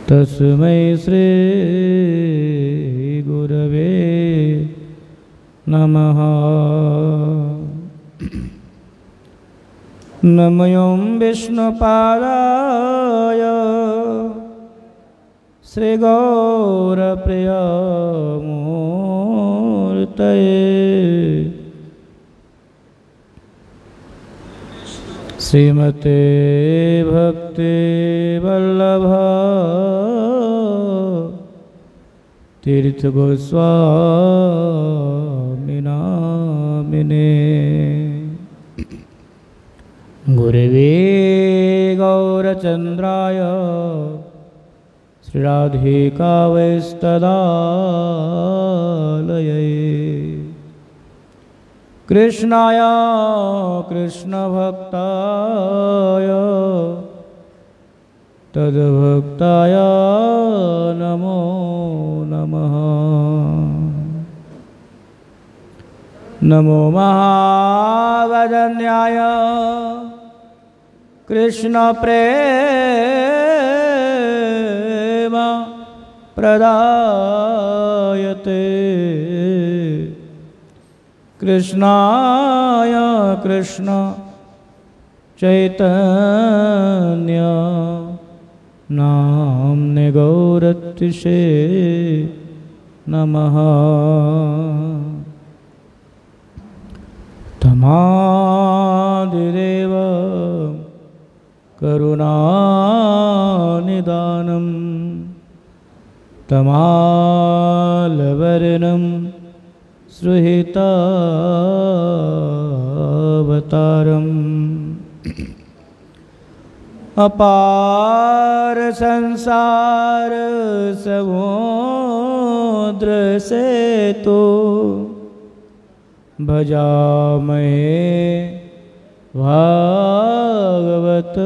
तस्मै श्री गुरवे नमः। नमो विष्णुपादाय श्री गौरप्रियमूर्तये श्रीमते भक्ति वल्लभ तीर्थ गोस्वामी नामिने। गुरवे गौरचंद्राय श्रीराधिकावैस्तदालये कृष्णाय कृष्णभक्ताय तद्भक्ताय नमो नमः। नमो महावदन्याय कृष्ण प्रेम प्रदायते कृष्णाय कृष्ण चैतन्य नाम्ने गौरतिषे नमः। तमादिदेव करुणानिदानं तमालवर्णं सुहितावतारम् अपार संसार समुद्र से तो भजामहे भागवत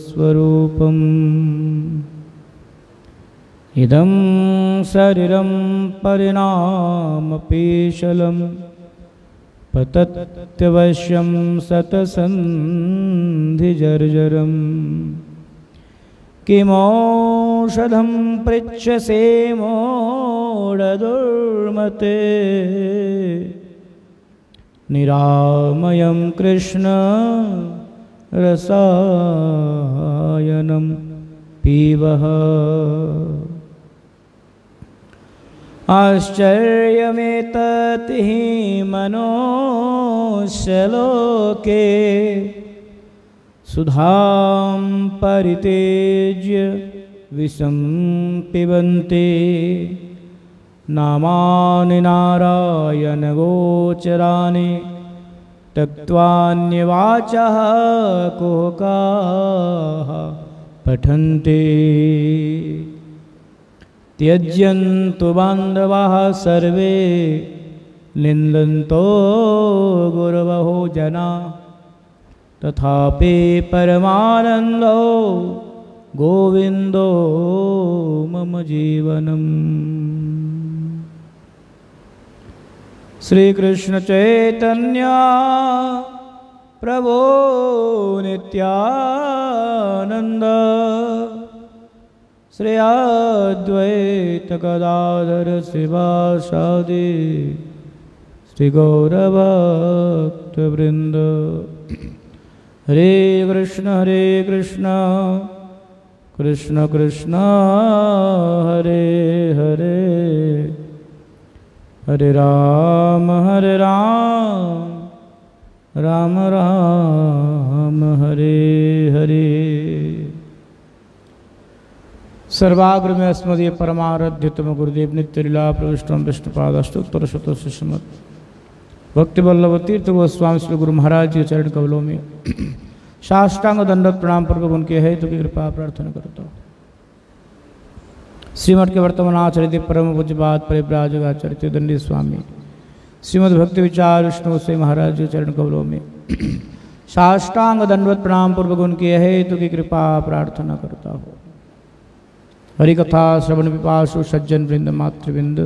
स्वरूपम्। इदं शरीरं परिणामपेशलं पतत्यवश्यं सतसन्धिजर्जरम्। किमौषधं पृच्छसे मूढदुर्मते निरामयं कृष्ण रसायनं पीबः। आश्चर्यमेतत् हि मनुष्यलोके सुधां परित्यज्य विषं पिबन्ति नामानि नारायणगोचराणि त्यक्त्वान्यवाचः कुहकाः पठन्ति। त्यज्यन्तु बान्धवाः सर्वे निन्दन्तो गुरवो जना तथापि परमानन्दो गोविन्दो मम जीवनम्। श्रीकृष्ण चैतन्य प्रभो नित्यानंद श्री अद्वैत गदाधर शिवासादि श्री गौरभक्तवृंद। हरे कृष्ण कृष्ण कृष्ण हरे हरे हरे राम राम राम हरे हरे। सर्वाग्र में अस्मदीय परमाराध्यतम गुरुदेव नित्यलीला प्रविष्टम विष्णुपादाष्टोत्तर शतशिष्यमत् भक्ति वल्लभ तीर्थ गोस्वामी श्री गुरु महाराज के चरण कमलों में साष्टांग दंडवत प्रणाम पूर्वक उनके हेतु की कृपा प्रार्थना करता हूँ। श्रीमठ के वर्तमान आचार्य परम पूज्यपाद परिव्राजकाचार्य दंडी स्वामी श्रीमद् भक्ति विचार विष्णु गोस्वामी महाराज के चरण कमलों में साष्टांग दंडवत प्रणाम पूर्वक उनके हेतु की कृपा प्रार्थना करता हूँ। हरि कथा श्रवण पिपासु सज्जन वृंद मातृवृंद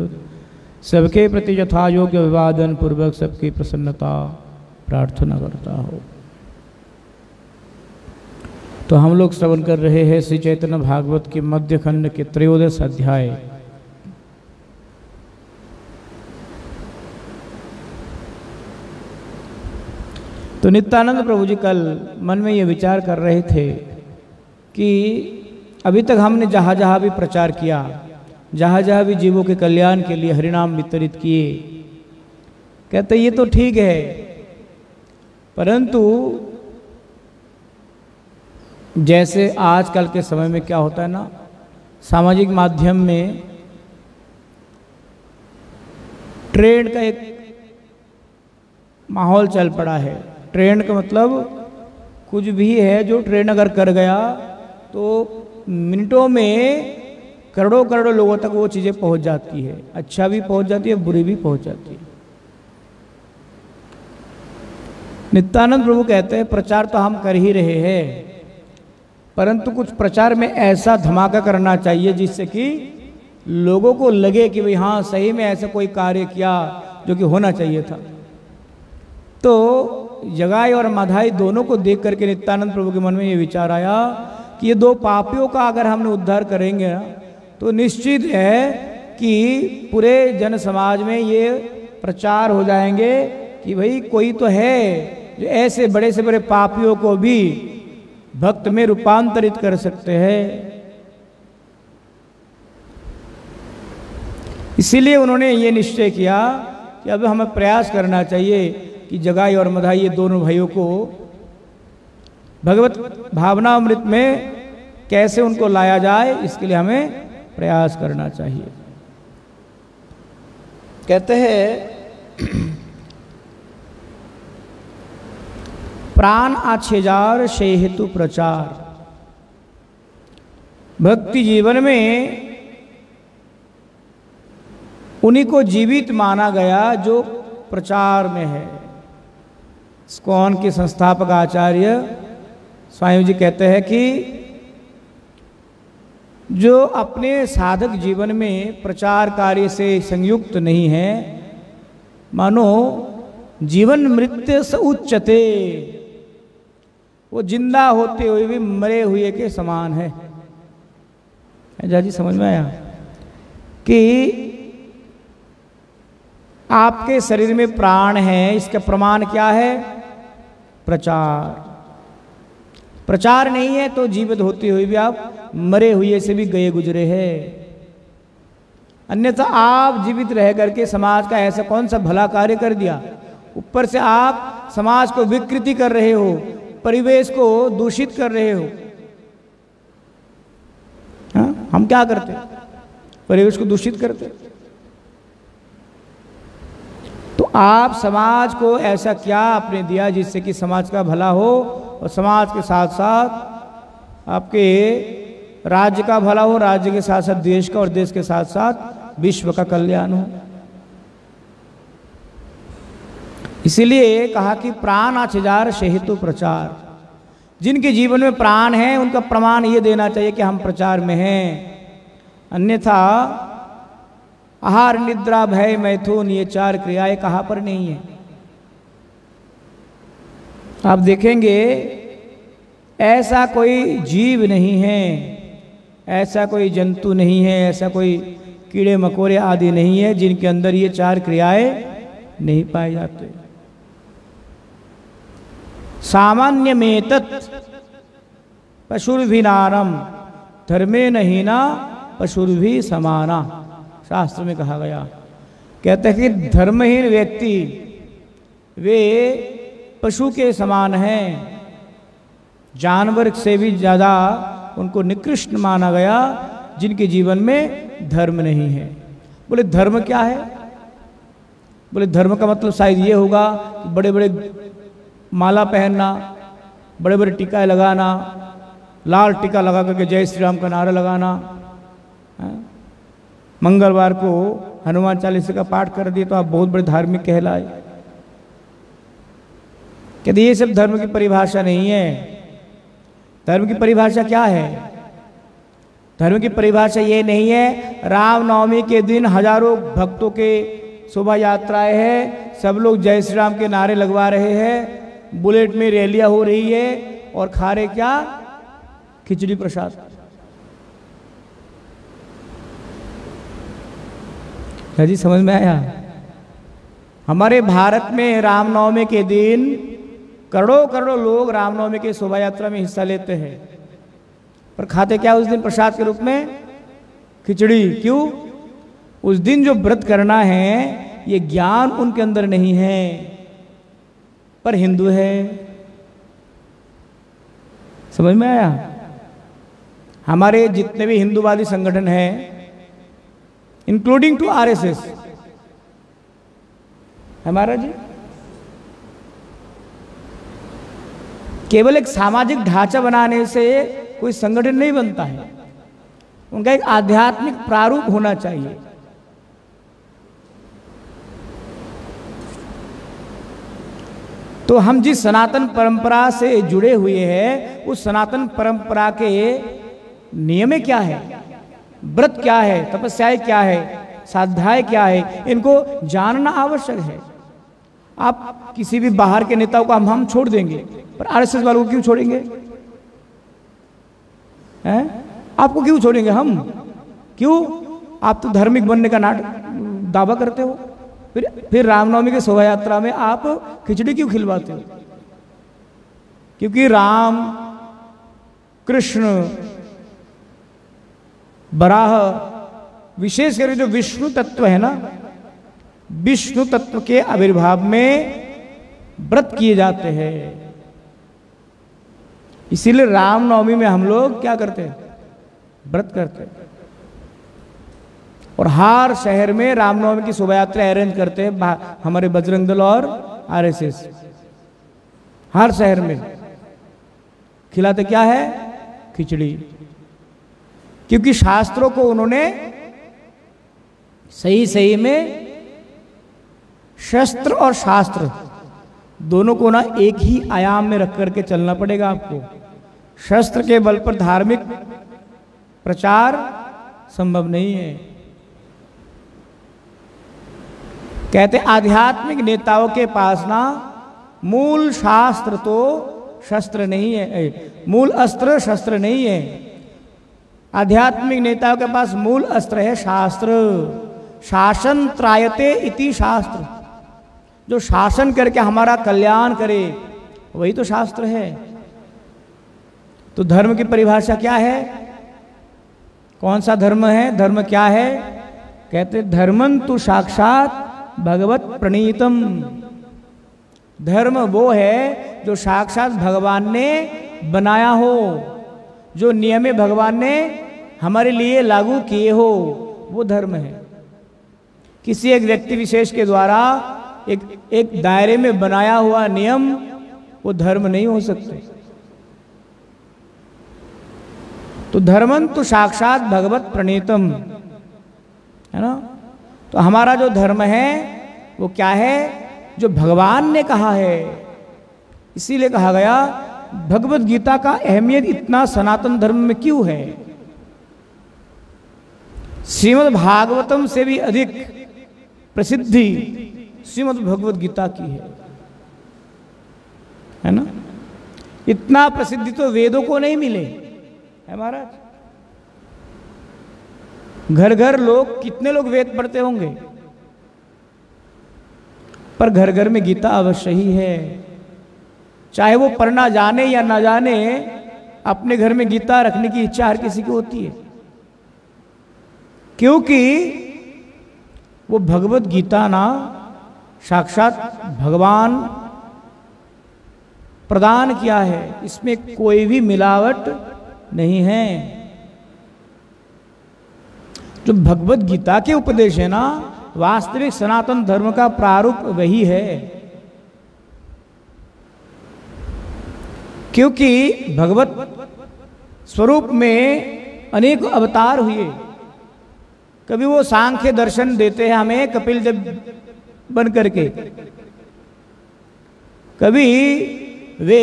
सबके प्रति यथा योग्य अभिवादन पूर्वक सबकी प्रसन्नता प्रार्थना करता हो। तो हम लोग श्रवण कर रहे हैं श्री चैतन्य भागवत के मध्य खंड के 13 अध्याय। तो नित्यानंद प्रभु जी कल मन में ये विचार कर रहे थे कि अभी तक हमने जहाँ जहाँ भी प्रचार किया, जहाँ जहाँ भी जीवों के कल्याण के लिए हरिनाम वितरित किए, कहते ये तो ठीक है, परंतु जैसे आजकल के समय में क्या होता है ना, सामाजिक माध्यम में ट्रेंड का एक माहौल चल पड़ा है। ट्रेंड का मतलब कुछ भी है जो ट्रेंड अगर कर गया तो मिनटों में करोड़ों करोड़ों लोगों तक वो चीज़ें पहुंच जाती है। अच्छा भी पहुंच जाती है, बुरी भी पहुंच जाती है। नित्यानंद प्रभु कहते हैं प्रचार तो हम कर ही रहे हैं, परंतु कुछ प्रचार में ऐसा धमाका करना चाहिए जिससे कि लोगों को लगे कि भाई हाँ सही में ऐसा कोई कार्य किया जो कि होना चाहिए था। तो जगाई और माधाई दोनों को देख करके नित्यानंद प्रभु के मन में ये विचार आया कि ये दो पापियों का अगर हमने उद्धार करेंगे ना, तो निश्चित है कि पूरे जन समाज में ये प्रचार हो जाएंगे कि भाई कोई तो है जो ऐसे बड़े से बड़े पापियों को भी भक्त में रूपांतरित कर सकते हैं। इसीलिए उन्होंने ये निश्चय किया कि अब हमें प्रयास करना चाहिए कि जगाई और मधाई ये दोनों भाइयों को भगवत भावनामृत में कैसे उनको लाया जाए, इसके लिए हमें प्रयास करना चाहिए। कहते हैं प्राण आछेजार से हेतु प्रचार। भक्ति जीवन में उन्हीं को जीवित माना गया जो प्रचार में है। स्कॉन के संस्थापक आचार्य स्वामी जी कहते हैं कि जो अपने साधक जीवन में प्रचार कार्य से संयुक्त नहीं है, मानो जीवन मृत्यु से उच्चते, वो जिंदा होते हुए भी मरे हुए के समान है। जी समझ में आया कि आपके शरीर में प्राण है, इसका प्रमाण क्या है? प्रचार। प्रचार नहीं है तो जीवित होते हुए भी आप मरे हुए से भी गए गुजरे हैं। अन्यथा आप जीवित रह करके समाज का ऐसा कौन सा भला कार्य कर दिया, ऊपर से आप समाज को विकृति कर रहे हो, परिवेश को दूषित कर रहे हो। हाँ? हम क्या करते? परिवेश को दूषित करते। तो आप समाज को ऐसा क्या आपने दिया जिससे कि समाज का भला हो और समाज के साथ साथ आपके राज्य का भला हो, राज्य के साथ साथ देश का और देश के साथ साथ विश्व का कल्याण हो। इसीलिए कहा कि प्राण आछेजार से हेतु प्रचार। जिनके जीवन में प्राण है उनका प्रमाण ये देना चाहिए कि हम प्रचार में हैं। अन्यथा आहार निद्रा भय मैथुन ये 4 क्रियाएं कहाँ पर नहीं है। आप देखेंगे ऐसा कोई जीव नहीं है, ऐसा कोई जंतु नहीं है, ऐसा कोई कीड़े मकोड़े आदि नहीं है जिनके अंदर ये 4 क्रियाएं नहीं पाए जाते। सामान्य में तत् पशुर्भिनारम धर्मे नहीना पशुर्भि समाना, शास्त्र में कहा गया। कहते हैं कि धर्महीन व्यक्ति वे पशु के समान हैं, जानवर से भी ज़्यादा उनको निकृष्ट माना गया जिनके जीवन में धर्म नहीं है। बोले धर्म क्या है? बोले धर्म का मतलब शायद ये होगा कि बड़े बड़े माला पहनना, बड़े बड़े टीका लगाना, लाल टीका लगा करके जय श्री राम का नारा लगाना, मंगलवार को हनुमान चालीसा का पाठ कर दिए तो आप बहुत बड़े धार्मिक कहलाए। कहते ये सब धर्म की परिभाषा नहीं है। धर्म की परिभाषा क्या है? धर्म की परिभाषा ये नहीं है रामनवमी के दिन हजारों भक्तों के शोभा यात्राएं हैं, सब लोग जय श्री राम के नारे लगवा रहे हैं, बुलेट में रैलियां हो रही है और खा रहे क्या? खिचड़ी प्रसाद। क्या जी समझ में आया? हमारे भारत में रामनवमी के दिन करोड़ों करोड़ों लोग रामनवमी की शोभा यात्रा में हिस्सा लेते हैं, पर खाते क्या उस दिन प्रसाद के रूप में? खिचड़ी। क्यों? उस दिन जो व्रत करना है ये ज्ञान उनके अंदर नहीं है, पर हिंदू है। समझ में आया? हमारे जितने भी हिंदूवादी संगठन हैं, इंक्लूडिंग टू आरएसएस, हमारा जी केवल एक सामाजिक ढांचा बनाने से कोई संगठन नहीं बनता है, उनका एक आध्यात्मिक प्रारूप होना चाहिए। तो हम जिस सनातन परंपरा से जुड़े हुए हैं, उस सनातन परंपरा के नियम क्या है, व्रत क्या है, तपस्याएं क्या है, साध्याय क्या है, इनको जानना आवश्यक है। आप किसी भी बाहर के नेताओं को हम छोड़ देंगे, पर आरएसएस वालों को क्यों छोड़ेंगे? हैं? आपको क्यों छोड़ेंगे हम? क्यों? आप तो धार्मिक बनने का दावा करते हो, फिर रामनवमी के शोभा यात्रा में आप खिचड़ी क्यों खिलवाते हो? क्योंकि राम, कृष्ण, बराह, विशेष करके जो विष्णु तत्व है ना, विष्णु तत्व के आविर्भाव में व्रत किए जाते हैं। इसीलिए रामनवमी में हम लोग क्या करते हैं? व्रत करते हैं। और हर शहर में रामनवमी की शोभा यात्रा अरेंज करते हैं हमारे बजरंग दल और आरएसएस। हर शहर में खिलाते क्या है? खिचड़ी। क्योंकि शास्त्रों को उन्होंने सही सही में शस्त्र और शास्त्र दोनों को ना एक ही आयाम में रख करके चलना पड़ेगा आपको। शस्त्र के बल पर धार्मिक प्रचार संभव नहीं है। कहते आध्यात्मिक नेताओं के पास ना मूल शास्त्र तो शस्त्र नहीं है, मूल अस्त्र शस्त्र नहीं है। आध्यात्मिक नेताओं के पास मूल अस्त्र है शास्त्र। शासन त्रायते इति शास्त्र, जो शासन करके हमारा कल्याण करे वही तो शास्त्र है। तो धर्म की परिभाषा क्या है? कौन सा धर्म है? धर्म क्या है? कहते धर्मं तु साक्षात भगवत प्रणीतम। धर्म वो है जो साक्षात भगवान ने बनाया हो, जो नियम भगवान ने हमारे लिए लागू किए हो, वो धर्म है। किसी एक व्यक्ति विशेष के द्वारा एक दायरे में बनाया हुआ नियम वो धर्म नहीं हो सकते। तो धर्मं तु साक्षात भगवत प्रणीतम, है ना। तो हमारा जो धर्म है वो क्या है? जो भगवान ने कहा है। इसीलिए कहा गया भगवत गीता का अहमियत इतना सनातन धर्म में क्यों है? श्रीमद् भागवतम से भी अधिक प्रसिद्धि श्रीमद् भगवत गीता की है ना। इतना प्रसिद्धि तो वेदों को नहीं मिले है महाराज। घर घर लोग, कितने लोग वेद पढ़ते होंगे, पर घर घर में गीता अवश्य ही है। चाहे वो पढ़ना जाने या ना जाने, अपने घर में गीता रखने की इच्छा हर किसी की होती है। क्योंकि वो भगवत गीता ना साक्षात भगवान प्रदान किया है, इसमें कोई भी मिलावट नहीं है। जो भगवत गीता के उपदेश है ना, वास्तविक सनातन धर्म का प्रारूप वही है। क्योंकि भगवत स्वरूप में अनेक अवतार हुए। कभी वो सांख्य दर्शन देते हैं हमें कपिल देव बन करके, कभी वे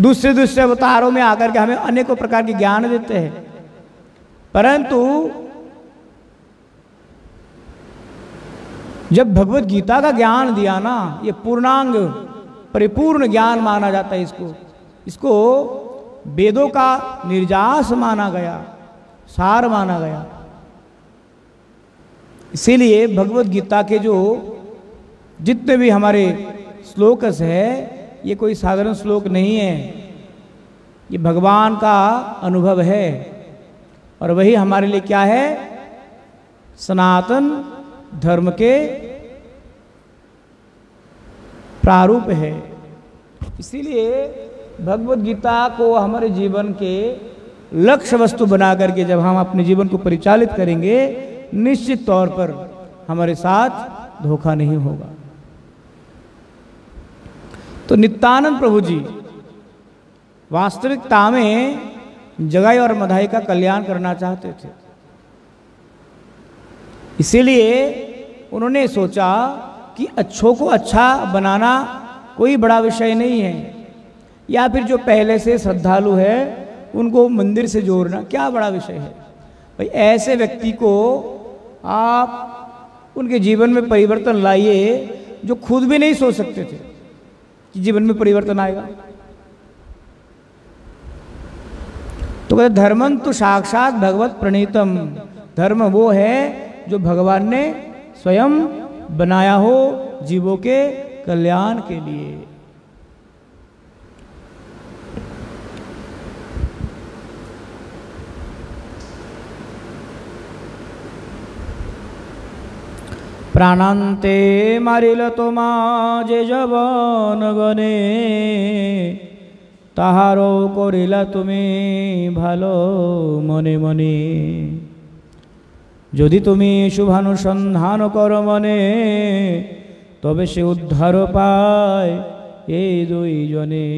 दूसरे दूसरे अवतारों में आकर के हमें अनेकों प्रकार के ज्ञान देते हैं। परंतु जब भगवत गीता का ज्ञान दिया ना, ये पूर्णांग परिपूर्ण ज्ञान माना जाता है इसको। इसको वेदों का निर्यास माना गया, सार माना गया। इसीलिए भगवत गीता के जो जितने भी हमारे श्लोकस है, ये कोई साधारण श्लोक नहीं है, ये भगवान का अनुभव है। और वही हमारे लिए क्या है? सनातन धर्म के प्रारूप है। इसीलिए भगवत गीता को हमारे जीवन के लक्ष्य वस्तु बना करके जब हम अपने जीवन को परिचालित करेंगे, निश्चित तौर पर हमारे साथ धोखा नहीं होगा। तो नित्यानंद प्रभु जी वास्तविकता में जगाई और मधाई का कल्याण करना चाहते थे। इसीलिए उन्होंने सोचा कि अच्छों को अच्छा बनाना कोई बड़ा विषय नहीं है, या फिर जो पहले से श्रद्धालु है उनको मंदिर से जोड़ना क्या बड़ा विषय है। भाई ऐसे व्यक्ति को आप उनके जीवन में परिवर्तन लाइए जो खुद भी नहीं सोच सकते थे कि जीवन में परिवर्तन आएगा। तो कहते धर्मं तो साक्षात भगवत प्रणीतम, धर्म वो है जो भगवान ने स्वयं बनाया हो जीवों के कल्याण के लिए। प्राणान्ते मारिल তোমা যে জবন গনে, তাহারও করিলা তুমি ভালো মনে মনে। যদি তুমি শুভানুসন্ধান করো মনে, তবে সে উদ্ধার পায় এই দুইজনে।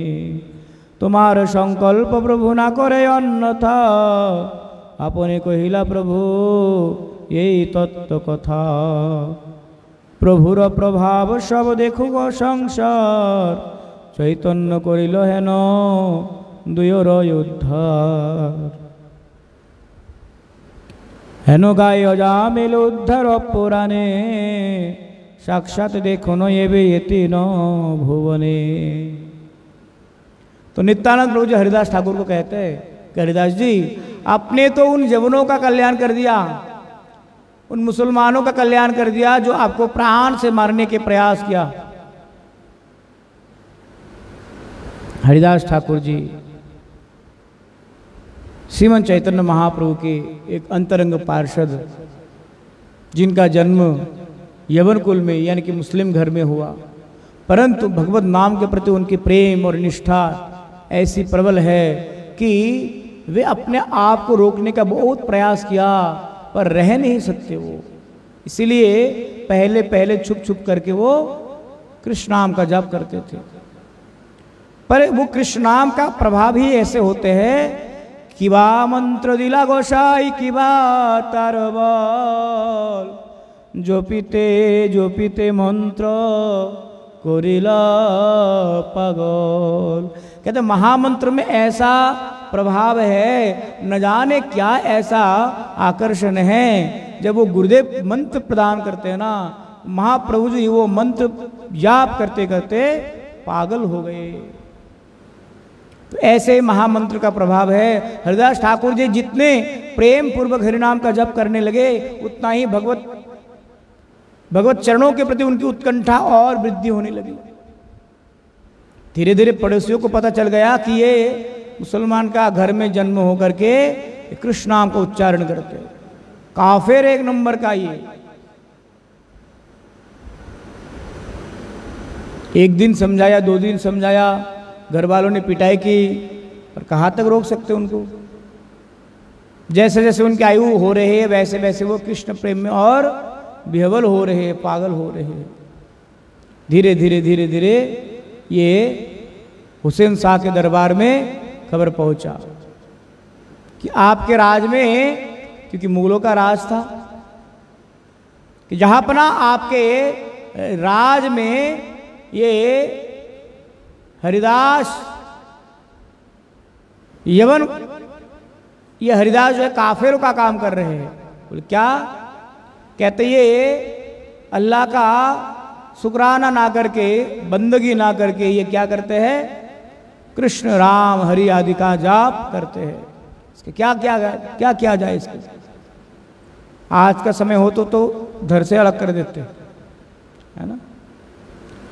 তোমার সংকল্প প্রভু না করে অন্যথা, আপনি কহিলা প্রভু এই তত্ত্ব কথা। প্রভুর প্রভাব সব দেখুক সংসার, চৈতন্য করিল হেন দুয়র উদ্ধার। হেন গায় অজামিল উদ্ধার পুরাণে, साक्षात देखो न ये भी यति न भुवने। तो नित्यानंद प्रभु जी हरिदास ठाकुर को कहते हैं कि हरिदास जी आपने तो उन जवनों का कल्याण कर दिया, उन मुसलमानों का कल्याण कर दिया जो आपको प्राण से मारने के प्रयास किया। हरिदास ठाकुर जी श्रीमन चैतन्य महाप्रभु के एक अंतरंग पार्षद, जिनका जन्म यवन कुल में यानी कि मुस्लिम घर में हुआ, परंतु भगवत नाम के प्रति उनकी प्रेम और निष्ठा ऐसी प्रबल है कि वे अपने आप को रोकने का बहुत प्रयास किया पर रह नहीं सकते वो। इसीलिए पहले पहले छुप छुप करके वो कृष्ण नाम का जप करते थे। पर वो कृष्ण नाम का प्रभाव ही ऐसे होते हैं कि बा मंत्र दिला गोसाई की बात बल, जो पीते मंत्र कोरिला पागल। कहते महामंत्र में ऐसा प्रभाव है, न जाने क्या ऐसा आकर्षण है। जब वो गुरुदेव मंत्र प्रदान करते हैं ना, महाप्रभु जी वो मंत्र जाप करते करते पागल हो गए। तो ऐसे महामंत्र का प्रभाव है। हरिदास ठाकुर जी जितने प्रेम पूर्वक हरिनाम का जप करने लगे, उतना ही भगवत चरणों के प्रति उनकी उत्कंठा और वृद्धि होने लगी। धीरे धीरे पड़ोसियों को पता चल गया कि ये मुसलमान का घर में जन्म होकर के कृष्ण नाम का उच्चारण करते, काफिर एक नंबर का ये। एक दिन समझाया, 2 दिन समझाया, घर वालों ने पिटाई की, पर कहाँ तक रोक सकते उनको। जैसे जैसे उनकी आयु हो रही है वैसे वैसे वो कृष्ण प्रेम में और विह्वल हो रहे, पागल हो रहे। धीरे धीरे धीरे धीरे ये हुसैन शाह के दरबार में खबर पहुंचा कि आपके राज में, क्योंकि मुगलों का राज था, कि जहां अपना आपके राज में ये हरिदास ये हरिदास जो है काफिरों का काम कर रहे हैं। बोले क्या? कहते ये अल्लाह का शुक्राना ना करके, बंदगी ना करके ये क्या करते हैं? कृष्ण राम हरि आदि का जाप करते हैं। इसके क्या किया जाए इसके? आज का समय हो तो घर से अलग कर देते, है ना।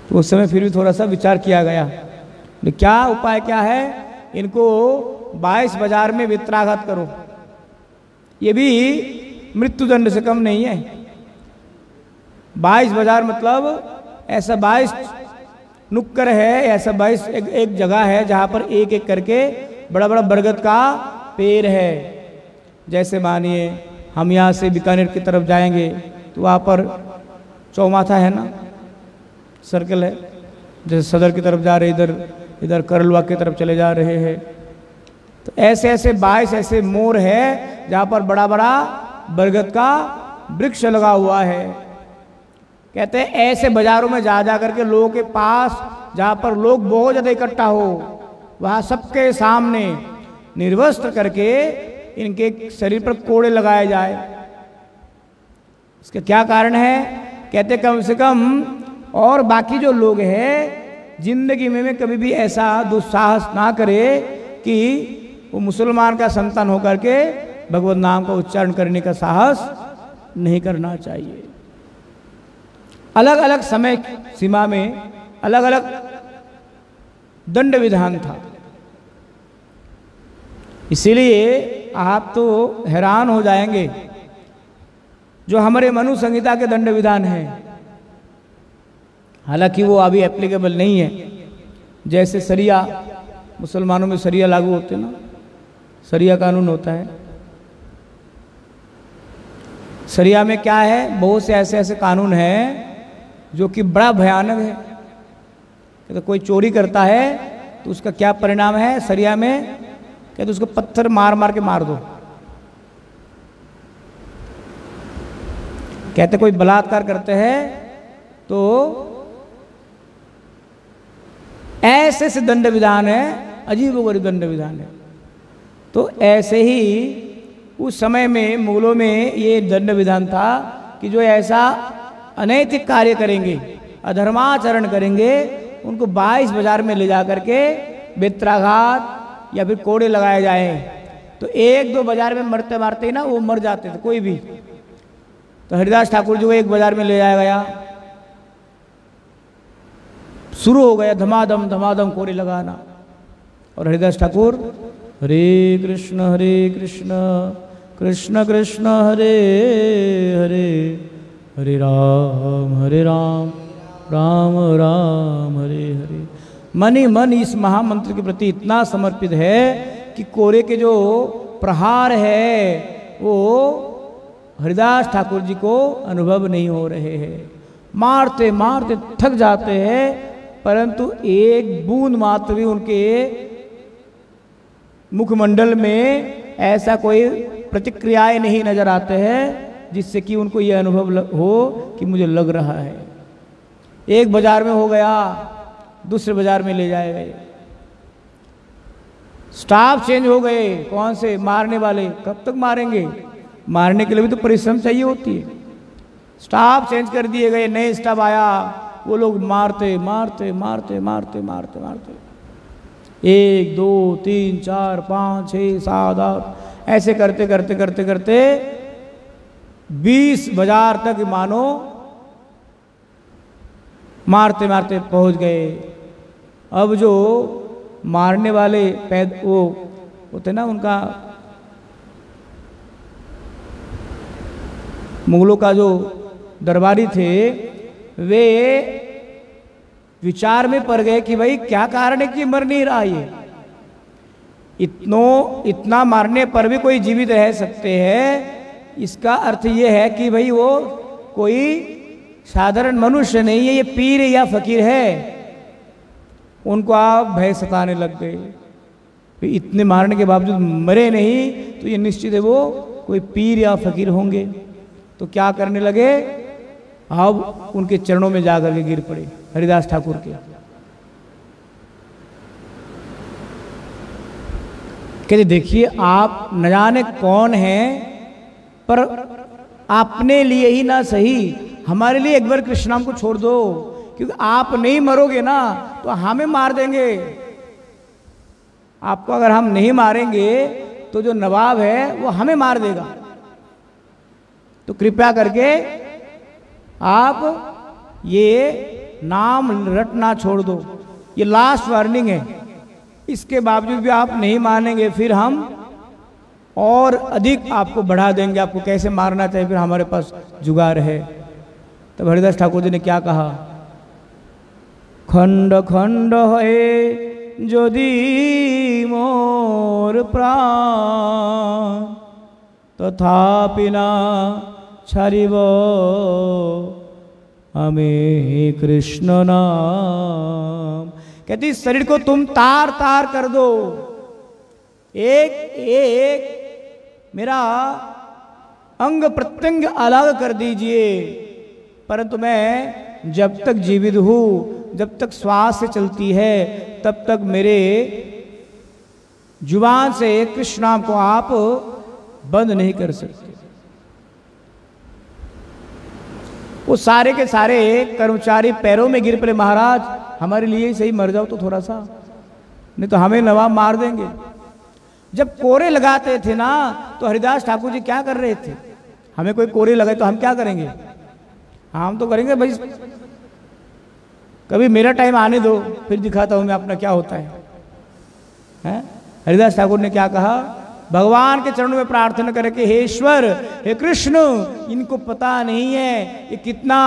तो उस समय फिर भी थोड़ा सा विचार किया गया, लेकिन क्या उपाय क्या है? इनको 22 बाजार में वित्राघात करो। ये भी मृत्युदंड से कम नहीं है। 22 बाजार मतलब ऐसा 22 नुक्कर है, ऐसा 22 एक जगह है जहाँ पर एक एक करके बड़ा बड़ा बरगद का पेड़ है। जैसे मानिए हम यहाँ से बीकानेर की तरफ जाएंगे तो वहाँ पर चौमाथा है ना, सर्कल है। जैसे सदर की तरफ जा रहे, इधर करलवा की तरफ चले जा रहे हैं, तो ऐसे ऐसे 22 ऐसे मोर है जहाँ पर बड़ा बड़ा बरगद का वृक्ष लगा हुआ है। कहते हैं ऐसे बाजारों में जा जा करके लोगों के पास, जहाँ पर लोग बहुत ज़्यादा इकट्ठा हो, वहाँ सबके सामने निर्वस्त्र करके इनके शरीर पर कोड़े लगाए जाए। इसका क्या कारण है? कहते कम से कम और बाकी जो लोग हैं जिंदगी में कभी भी ऐसा दुस्साहस ना करे कि वो मुसलमान का संतान होकर के भगवत नाम का उच्चारण करने का साहस नहीं करना चाहिए। अलग अलग समय सीमा में अलग अलग दंड विधान था। इसीलिए आप तो हैरान हो जाएंगे जो हमारे मनु संहिता के दंड विधान है। हालांकि वो अभी एप्लीकेबल नहीं है। जैसे शरिया, मुसलमानों में शरिया लागू होते हैं ना, शरिया कानून होता है। शरिया में क्या है? बहुत से ऐसे ऐसे कानून हैं जो कि बड़ा भयानक है। तो कोई चोरी करता है तो उसका क्या परिणाम है शरिया में? कहते उसको पत्थर मार मार के मार दो। कहते कोई बलात्कार करते हैं तो ऐसे से दंड विधान है, अजीबोगरीब दंड विधान है। तो ऐसे ही उस समय में मुगलों में ये दंड विधान था कि जो ऐसा अनैतिक कार्य करेंगे, अधर्माचरण करेंगे, उनको 22 बाजार में ले जा करके बेत्राघात या फिर कोड़े लगाए जाए। तो 1-2 बाजार में मरते मारते ही ना वो मर जाते थे कोई भी। तो हरिदास ठाकुर जी को एक बाजार में ले जाया गया, शुरू हो गया धमाधम धमाधम कोड़े लगाना। और हरिदास ठाकुर हरे कृष्ण कृष्ण कृष्ण हरे हरे, हरे राम राम राम हरे हरे। मन ही मन इस महामंत्र के प्रति इतना समर्पित है कि कोरे के जो प्रहार है वो हरिदास ठाकुर जी को अनुभव नहीं हो रहे हैं। मारते मारते थक जाते हैं, परंतु एक बूंद मात्र भी उनके मुखमंडल में ऐसा कोई प्रतिक्रियाएं नहीं नजर आते हैं जिससे कि उनको यह अनुभव हो कि मुझे लग रहा है। एक बाजार में हो गया, दूसरे बाजार में ले जाए गए, स्टाफ चेंज हो गए। कौन से? मारने वाले। कब तक मारेंगे? मारने के लिए भी तो परिश्रम चाहिए होती है। स्टाफ चेंज कर दिए गए, नए स्टाफ आया, वो लोग मारते मारते मारते मारते मारते मारते 1 2 3 4 5 6 7 8 ऐसे करते करते करते करते 20 बाजार तक मानो मारते मारते पहुंच गए। अब जो मारने वाले वो होते ना, उनका मुगलों का जो दरबारी थे, वे विचार में पड़ गए कि भाई क्या कारण है कि मर नहीं रहा ये। इतना मारने पर भी कोई जीवित रह सकते हैं, इसका अर्थ ये है कि भाई वो कोई साधारण मनुष्य नहीं है, ये पीर या फकीर है। उनको आप भय सताने लग गए। इतने मारने के बावजूद मरे नहीं तो ये निश्चित है वो कोई पीर या फकीर होंगे। तो क्या करने लगे? अब उनके चरणों में जाकर के गिर पड़े, हरिदास ठाकुर के। कहते देखिए आप न जाने कौन हैं, पर अपने लिए ही ना सही हमारे लिए एक बार कृष्ण नाम को छोड़ दो, क्योंकि आप नहीं मरोगे ना तो हमें मार देंगे। आपको अगर हम नहीं मारेंगे तो जो नवाब है वो हमें मार देगा। तो कृपया करके आप ये नाम रटना छोड़ दो, ये लास्ट वार्निंग है। इसके बावजूद भी आप नहीं मानेंगे, फिर हम और अधिक आपको बढ़ा देंगे, आपको कैसे मारना चाहिए फिर हमारे पास जुगाड़ है। तब हरिदास ठाकुर जी ने क्या कहा, खंड खंड है यदि मोर प्राण तथापि ना छाड़िब हमें कृष्ण नाम। कहती शरीर को तुम तार तार कर दो, एक एक मेरा अंग प्रत्यंग अलग कर दीजिए, परंतु मैं जब तक जीवित हूं, जब तक श्वास से चलती है, तब तक मेरे जुबान से कृष्ण नाम को आप बंद नहीं कर सकते। वो सारे के सारे कर्मचारी पैरों में गिर पड़े, महाराज हमारे लिए सही मर जाओ तो थोड़ा सा, नहीं तो हमें नवाब मार देंगे। जब कोरे लगाते थे ना तो हरिदास ठाकुर जी क्या कर रहे थे, हमें कोई कोरे लगाए तो हम क्या करेंगे, हम तो करेंगे भाई कभी मेरा टाइम आने दो फिर दिखाता हूं मैं अपना क्या होता है? हरिदास ठाकुर ने क्या कहा, भगवान के चरणों में प्रार्थना करे कि हे ईश्वर, हे कृष्ण, इनको पता नहीं है ये कितना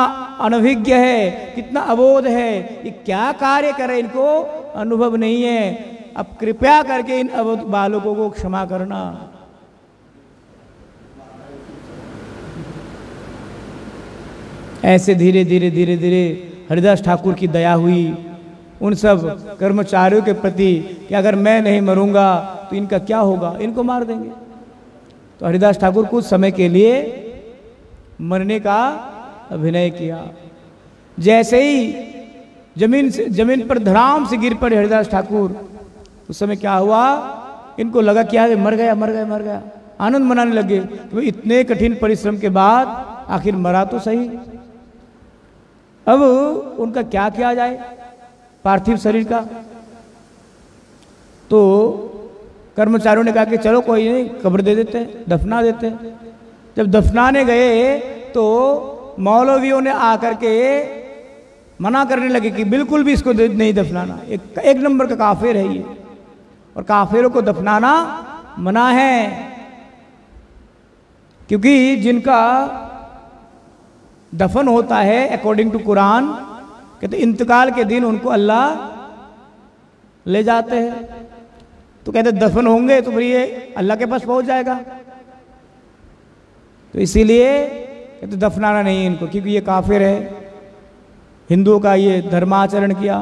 अनभिज्ञ है, कितना अबोध है, ये क्या कार्य करे, इनको अनुभव नहीं है, अब कृपया करके इन अबोध बालकों को क्षमा करना। ऐसे धीरे धीरे धीरे धीरे हरिदास ठाकुर की दया हुई उन सब कर्मचारियों के प्रति कि अगर मैं नहीं मरूंगा तो इनका क्या होगा, इनको मार देंगे। तो हरिदास ठाकुर कुछ समय के लिए मरने का अभिनय किया। जैसे ही जमीन पर धड़ाम से गिर पड़े हरिदास ठाकुर, उस समय क्या हुआ, इनको लगा क्या है मर गया मर गया मर गया, आनंद मनाने लगे कि इतने कठिन परिश्रम के बाद आखिर मरा तो सही। अब उनका क्या किया जाए पार्थिव शरीर का, तो कर्मचारियों ने कहा कि चलो कोई नहीं, कब्र दे देते हैं, दफना देते हैं। जब दफनाने गए तो मौलवियों ने आकर के मना करने लगे कि बिल्कुल भी इसको नहीं दफनाना, एक नंबर का काफिर है ये, और काफिरों को दफनाना मना है, क्योंकि जिनका दफन होता है अकॉर्डिंग टू कुरान, कहते इंतकाल के दिन उनको अल्लाह ले जाते हैं। तो कहते दफन होंगे तो फिर ये अल्लाह के पास पहुंच जाएगा, तो इसीलिए कहते दफनाना नहीं इनको, क्योंकि ये काफिर है, हिंदुओं का ये धर्माचरण किया।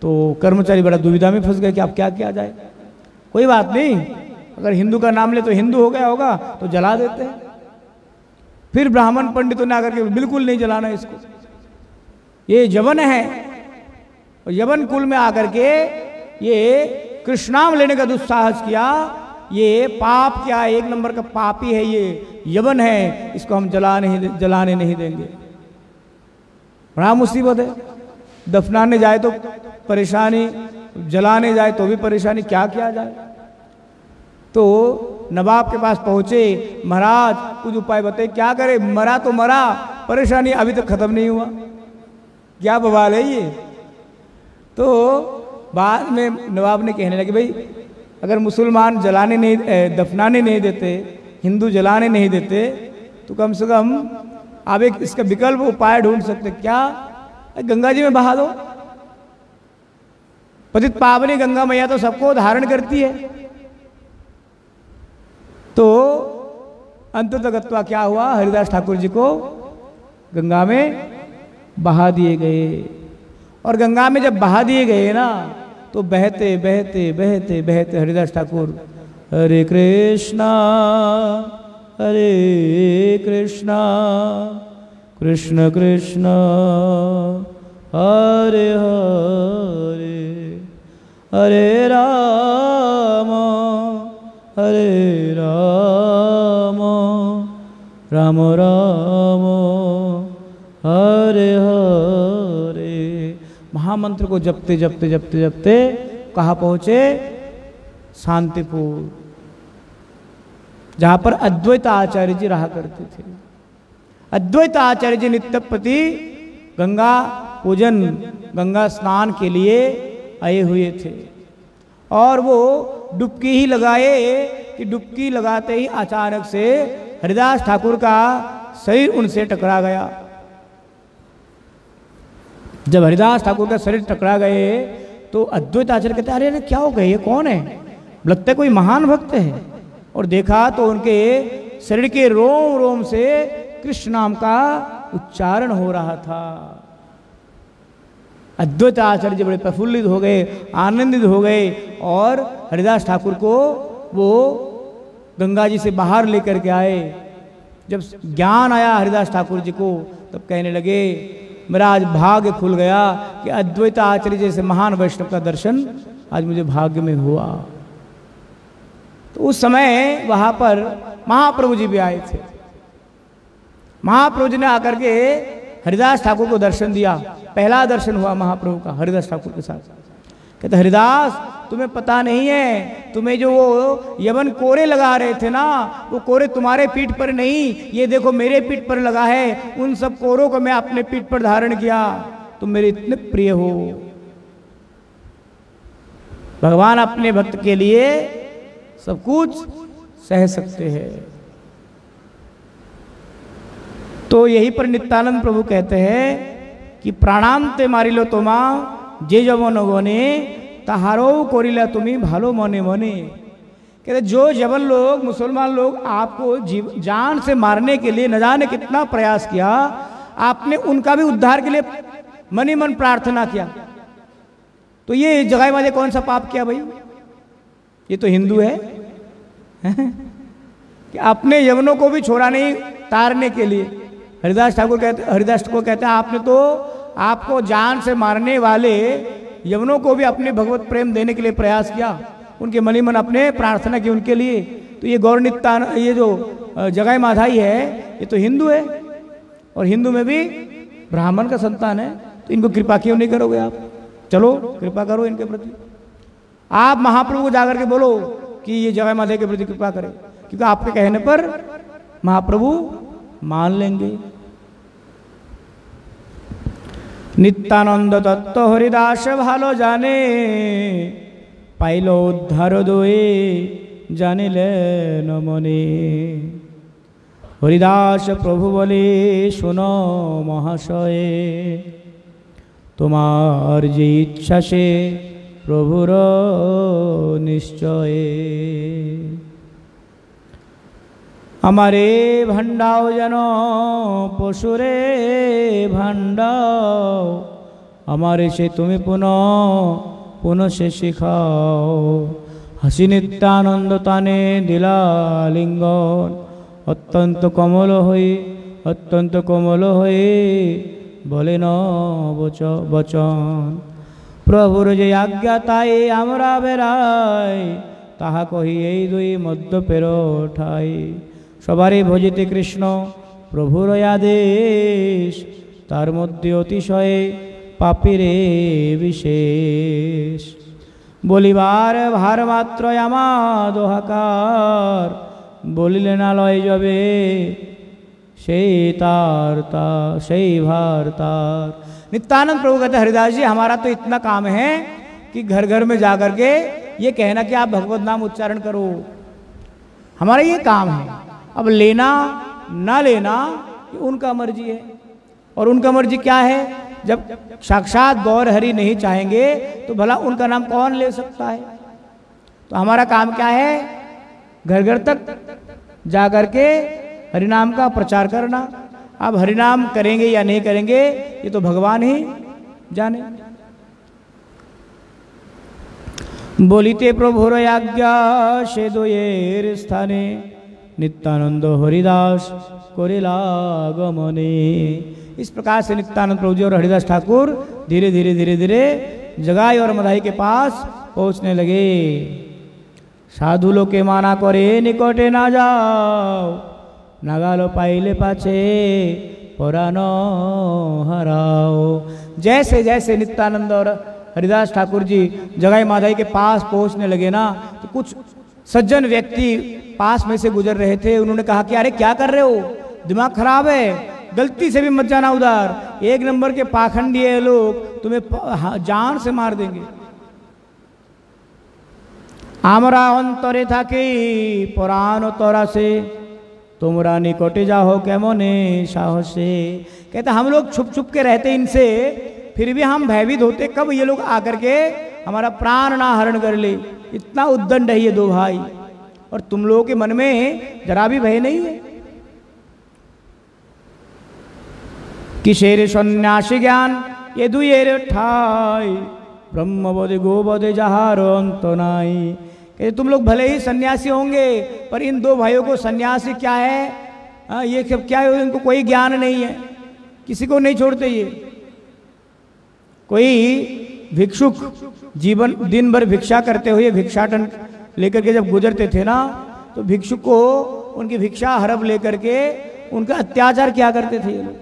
तो कर्मचारी बड़ा दुविधा में फंस गए कि अब क्या किया जाए। कोई बात नहीं, अगर हिंदू का नाम ले तो हिंदू हो गया होगा तो जला देते हैं। फिर ब्राह्मण पंडितों ने आकर के बिल्कुल नहीं जलाना इसको, ये यवन है, और यवन कुल में आकर के ये कृष्णाम लेने का दुस्साहस किया, ये पाप क्या, एक नंबर का पापी है, ये यवन है, इसको हम जलाने नहीं देंगे। बड़ा मुसीबत है, दफनाने जाए तो परेशानी, जलाने जाए तो भी परेशानी, क्या किया जाए। तो नवाब के पास पहुंचे, महाराज कुछ उपाय बताए, क्या करे, मरा तो मरा, परेशानी अभी तक खत्म नहीं हुआ, क्या बवाल है ये। तो बाद में नवाब ने कहने लगे, भाई अगर मुसलमान जलाने नहीं, दफनाने नहीं देते, हिंदू जलाने नहीं देते, तो कम से कम आप एक इसका विकल्प उपाय ढूंढ सकते। क्या, गंगा जी में बहा दो, पतित पावनी गंगा मैया तो सबको धारण करती है। तो अंततः क्या हुआ, हरिदास ठाकुर जी को गंगा में बहा दिए गए, और गंगा में जब बहा दिए गए ना तो बहते बहते बहते बहते हरिदास ठाकुर हरे कृष्णा कृष्ण कृष्ण हरे हरे हरे राम राम राम हरे हरे, महामंत्र को जपते जपते जपते जपते कहाँ पहुँचे? शांतिपुर, जहाँ पर अद्वैत आचार्य जी रहा करते थे। अद्वैत आचार्य जी नित्यप्रति गंगा पूजन, गंगा स्नान के लिए आए हुए थे और वो डुबकी ही लगाए कि डुबकी लगाते ही अचानक से हरिदास ठाकुर का शरीर उनसे टकरा गया। जब हरिदास ठाकुर का शरीर टकरा गए तो अद्वैत आचार्य कहते अरे क्या हो गए, ये कौन है? लगता है कोई महान भक्त है। और देखा तो उनके शरीर के रोम रोम से कृष्ण नाम का उच्चारण हो रहा था। अद्वैत आचार्य जी बड़े प्रफुल्लित हो गए, आनंदित हो गए और हरिदास ठाकुर को वो गंगा जी से बाहर लेकर के आए। जब ज्ञान आया हरिदास ठाकुर जी को तब कहने लगे मेरा आज भाग्य खुल गया कि अद्वैत आचार्य जैसे महान वैष्णव का दर्शन आज मुझे भाग्य में हुआ। तो उस समय वहां पर महाप्रभु जी भी आए थे। महाप्रभु जी ने आकर के हरिदास ठाकुर को दर्शन दिया। पहला दर्शन हुआ महाप्रभु का हरिदास ठाकुर के साथ। कहते हरिदास तुम्हें पता नहीं है, तुम्हें जो वो यवन कोरे लगा रहे थे ना, वो कोरे तुम्हारे पीठ पर नहीं, ये देखो मेरे पीठ पर लगा है। उन सब कोरों को मैं अपने पीठ पर धारण किया। तुम मेरे इतने प्रिय हो। भगवान अपने भक्त के लिए सब कुछ सह सकते हैं। तो यही पर नित्यानंद प्रभु कहते हैं कि प्राणाम ते मारिलो तोमा जे जवन गने ताहारो कोरिला तुम्ही भालो मने मने। कहते जो जवन लोग, मुसलमान लोग आपको जान से मारने के लिए न जाने कितना प्रयास किया, आपने उनका भी उद्धार के लिए मनी मन प्रार्थना किया। तो ये जगाई वाले कौन सा पाप किया भाई? ये तो हिंदू है कि अपने यवनों को भी छोड़ा नहीं तारने के लिए। हरिदास ठाकुर कहते हैं आपने तो आपको जान से मारने वाले यवनों को भी अपने भगवत प्रेम देने के लिए प्रयास किया, उनके मनी मन अपने प्रार्थना की उनके लिए। तो ये गौर नित्यान, ये जो जगाई माधाई है ये तो हिंदू है और हिंदू में भी ब्राह्मण का संतान है। तो इनको कृपा क्यों नहीं करोगे आप? चलो कृपा करो इनके प्रति। आप महाप्रभु को जाकर के बोलो कि ये जगाई माधाई के प्रति कृपा करें, क्योंकि आपके कहने पर महाप्रभु मान लेंगे। नित्यानंद तत्व हरिदास भालो जाने पाइलो उद्धार दोए जानिले न मने। हरिदास प्रभु बोले सुनो महाशय तुम्हार जे इच्छा से प्रभुर निश्चय। हमारे भंडाओ जनो पशुरे भंडाओ, हमारे से तुम्हें पुनः से शिखाओ। हसी नित्यानंद ताने दिला लिंगन अत्यंत कमल हुए बोले न बचन। प्रभुर जे आज्ञा ताई आमरा बेराई ताहा कही এই দুই মধ্য পেরো ঠাই। সবারই ভজিতে কৃষ্ণ প্রভুর আদেশ তার মধ্যে অতিশয়ে পাপীরে বিশেষ। বলিবার ভার মাত্র আমার দোহাকার বলিলে না লয় যাবে সেই তার সেই भार तार। नित्यानंद प्रभु कहते हरिदास जी हमारा तो इतना काम है कि घर घर में जाकर के ये कहना कि आप भगवत नाम उच्चारण करो, हमारा ये काम है। अब लेना ना लेना ये उनका मर्जी है। और उनका मर्जी क्या है? जब साक्षात गौर हरि नहीं चाहेंगे तो भला उनका नाम कौन ले सकता है? तो हमारा काम क्या है? घर घर तक जाकर के हरिनाम का प्रचार करना। अब हरिनाम करेंगे या नहीं करेंगे ये तो भगवान ही जाने। बोलिते प्रभुर आज्ञा से दोयेर स्थाने नित्यानंद हरिदास करिला गमने। इस प्रकार से नित्यानंद प्रभु जी और हरिदास ठाकुर धीरे धीरे धीरे धीरे जगाई और मधाई के पास पहुंचने लगे। साधु लोग के माना करे निकटे ना जाओ, नागालो पाइले पाछे परानो हराओ। जैसे जैसे नित्यानंद और हरिदास ठाकुर जी जगाई माधाई के पास पहुंचने लगे ना, तो कुछ सज्जन व्यक्ति पास में से गुजर रहे थे। उन्होंने कहा कि अरे क्या कर रहे हो, दिमाग खराब है, गलती से भी मत जाना उधर, 1 नंबर के पाखंडी है लोग, तुम्हें जान से मार देंगे। आमरा अंतरे थाकी पुराण तोरा से, तुमरा निकटे जाओ कैमोने साहसे। कहते हम लोग छुप छुप के रहते इनसे, फिर भी हम भयभीत होते कब ये लोग आकर के हमारा प्राण ना हरण कर ले। इतना उद्दंड है ये 2 भाई, और तुम लोगों के मन में जरा भी भय नहीं है कि शेर सन्यासी ज्ञान ये दुएरे ठाई, ब्रह्म बोधे गो बोधे जहार अंत नाई। कहते तुम लोग भले ही सन्यासी होंगे, पर इन 2 भाइयों को सन्यासी क्या है, ये सब क्या है, इनको कोई ज्ञान नहीं है, किसी को नहीं छोड़ते ये। कोई भिक्षुक जीवन दिन भर भिक्षा करते हुए भिक्षाटन लेकर के जब गुजरते थे ना, तो भिक्षुक को उनकी भिक्षा हड़प लेकर के उनका अत्याचार किया करते थे ये लोग।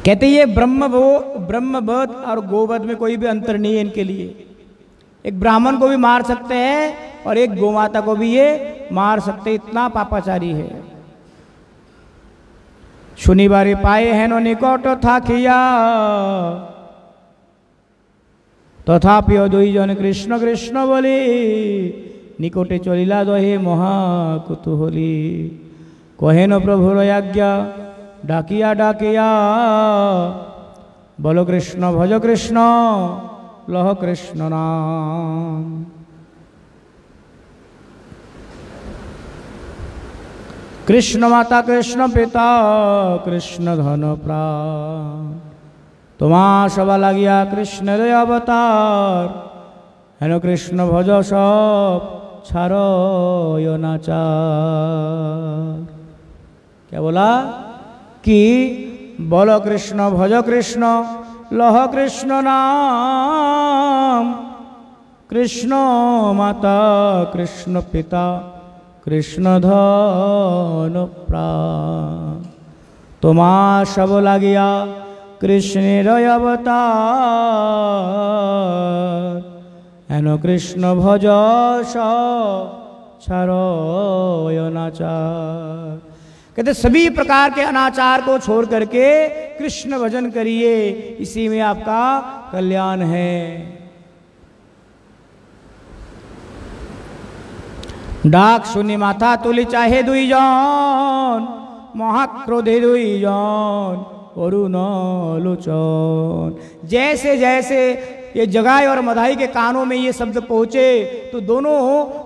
कहते ये ब्रह्मवध और गोवध में कोई भी अंतर नहीं है इनके लिए। एक ब्राह्मण को भी मार सकते हैं और एक गोमाता को भी ये मार सकते, इतना पापाचारी है। शनिवारे पाए हैं नो निकट था किया, तथापि दुई जन कृष्ण कृष्ण बोले, निकटे चलिला दहे महाकुतूहली। कहे न प्रभुर आज्ञा डाकिया डाकिया, बोलो कृष्ण भज कृष्ण लह कृष्ण नाम। कृष्ण माता कृष्ण पिता कृष्ण धन प्राण, तुम्हा सभा लागिया कृष्ण रे अवतार। हेन कृष्ण भज सब छारो यो नाचार। क्या बोला कि बोलो कृष्ण भज कृष्ण लह कृष्ण नाम। कृष्ण माता कृष्ण पिता कृष्ण धन प्राण, तुम्हा सब लागिया कृष्णेर अवतार। हेन कृष्ण भज छारो अनाचार। कहते सभी प्रकार के अनाचार को छोड़ करके कृष्ण भजन करिए, इसी में आपका कल्याण है। डाक सुनी माथा तुली चाहे दुई जन, महाक्रोधे दुई जन अरुण लोचन। जैसे जैसे ये जगाई और मधाई के कानों में ये शब्द पहुंचे तो दोनों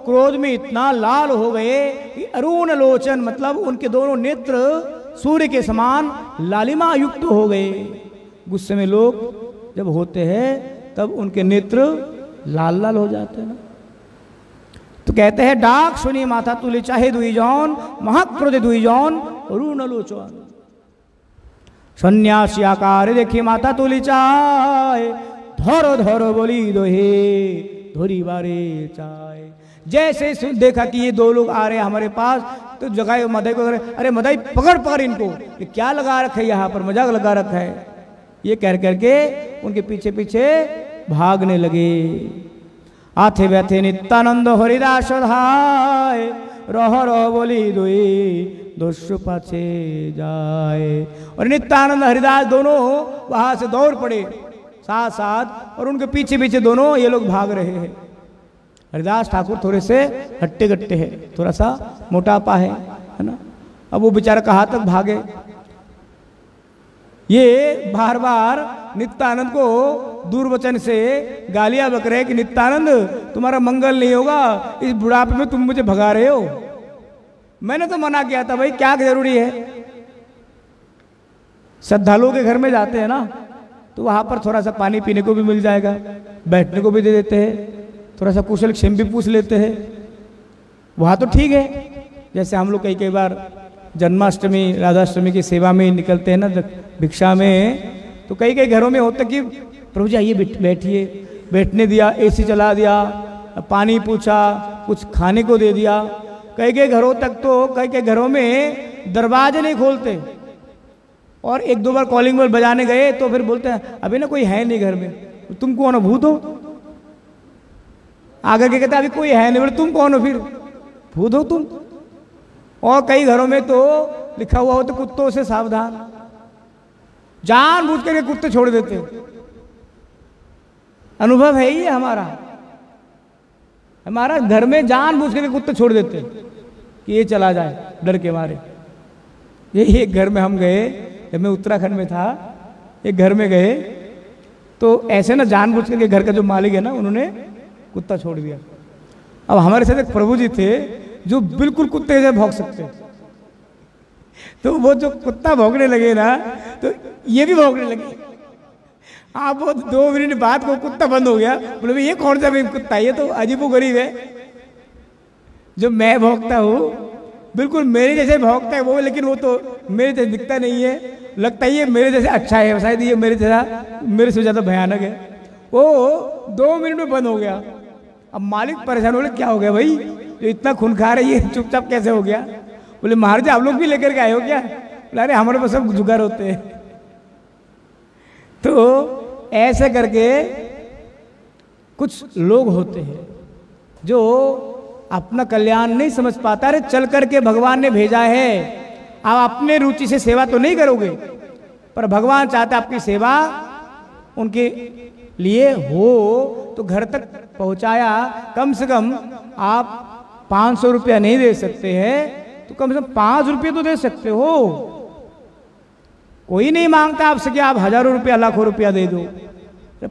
क्रोध में इतना लाल हो गए कि अरुण लोचन मतलब उनके दोनों नेत्र सूर्य के समान लालिमा युक्त हो गए। गुस्से में लोग जब होते हैं तब उनके नेत्र लाल लाल हो जाते हैं ना। तो कहते हैं डाक सुनी माथा तुली चाहे दुई जौन, महाक्रोध दुई जौन अरुण लोचन। सन्यासी आकार देखी माथा तुली चाहे, धरो धरो बोली दोहे धोरी बारे चाय। जैसे देखा कि ये 2 लोग आ रहे हैं हमारे पास, तो जगाए मदाई को, अरे मदाई पकड़ पकड़ इनको, ये क्या लगा रखा है यहाँ पर, मजाक लगा रखा है। ये कह करके उनके पीछे पीछे भागने लगे। आथे व्यथे नित्यानंद हरिदास धाय, रह रह बोली दोई दोष पाछे जाए। और नित्यानंद हरिदास दोनों वहां से दौड़ पड़े साथ साथ, और उनके पीछे पीछे दोनों ये लोग भाग रहे हैं। हरिदास ठाकुर थोड़े से हट्टे कट्टे हैं, थोड़ा सा मोटापा है ना। अब वो बेचारा कहाँ तक भागे। ये बार बार नित्यानंद को दुर्वचन से गालियां बक रहे कि नित्यानंद तुम्हारा मंगल नहीं होगा, इस बुढ़ापे में तुम मुझे भगा रहे हो। मैंने तो मना किया था भाई, क्या जरूरी है। श्रद्धालुओं के घर में जाते हैं ना, तो वहां पर थोड़ा सा पानी पीने को भी मिल जाएगा, बैठने को भी दे देते हैं, थोड़ा सा कुशल क्षेम भी पूछ लेते हैं। वहां तो ठीक है। जैसे हम लोग कई बार जन्माष्टमी राधाष्टमी की सेवा में निकलते हैं ना भिक्षा में, तो कई घरों में होता कि प्रभु जी आइए बैठिए, बैठने दिया, एसी चला दिया, पानी पूछा, कुछ खाने को दे दिया। कई घरों तक तो कई घरों में दरवाजे नहीं खोलते, और एक दो बार कॉलिंग बेल बजाने गए तो फिर बोलते हैं अभी ना कोई है नहीं घर में, तुम कौन हो, भूत हो? आगे के कहते अभी कोई है नहीं, बोले तुम कौन हो फिर, भूत हो तुम? और कई घरों में तो लिखा हुआ हो तो कुत्तों से सावधान, जानबूझ करके कुत्ते छोड़ देते। अनुभव है ये हमारा घर में जानबूझ करके कुत्ते छोड़ देते कि ये चला जाए डर के मारे। यही एक घर में हम गए, जब मैं उत्तराखंड में था, एक घर में गए तो ऐसे ना जानबूझ करके घर का जो मालिक है ना, उन्होंने कुत्ता छोड़ दिया। अब हमारे साथ एक प्रभु जी थे जो बिल्कुल कुत्ते जैसे भौंक सकते, तो वो जो कुत्ता भौंकने लगे ना तो ये भी भौंकने लगे। आप वो 2 मिनट बाद को कुत्ता बंद हो गया, बोले भाई ये कौन सा कुत्ता, ये तो अजीबोगरीब है। जो मैं भौंकता हूँ बिल्कुल मेरे जैसे भौंकता है वो, लेकिन वो तो मेरे जैसे दिखता नहीं है, लगता ही है मेरे जैसे अच्छा है, शायद ये मेरे से ज़्यादा भयानक है। वो 2 मिनट में बंद हो गया। अब मालिक परेशान हो गए, क्या हो गया भाई, जो इतना खूनखार है ये चुपचाप कैसे हो गया? बोले महाराज आप लोग भी लेकर के आए हो क्या? बोला अरे हमारे पास सब जुगाड़ होते हैं। तो ऐसे करके कुछ लोग होते हैं जो अपना कल्याण नहीं समझ पाता। अरे चल करके भगवान ने भेजा है, आप अपने रुचि से सेवा तो नहीं करोगे, पर भगवान चाहता आपकी सेवा उनके लिए हो तो घर तक पहुंचाया। कम से कम आप 500 रुपया नहीं दे सकते हैं तो कम से कम 5 रुपये तो दे सकते हो। कोई नहीं मांगता आपसे कि आप हजारों रुपया लाखों रुपया दे दो,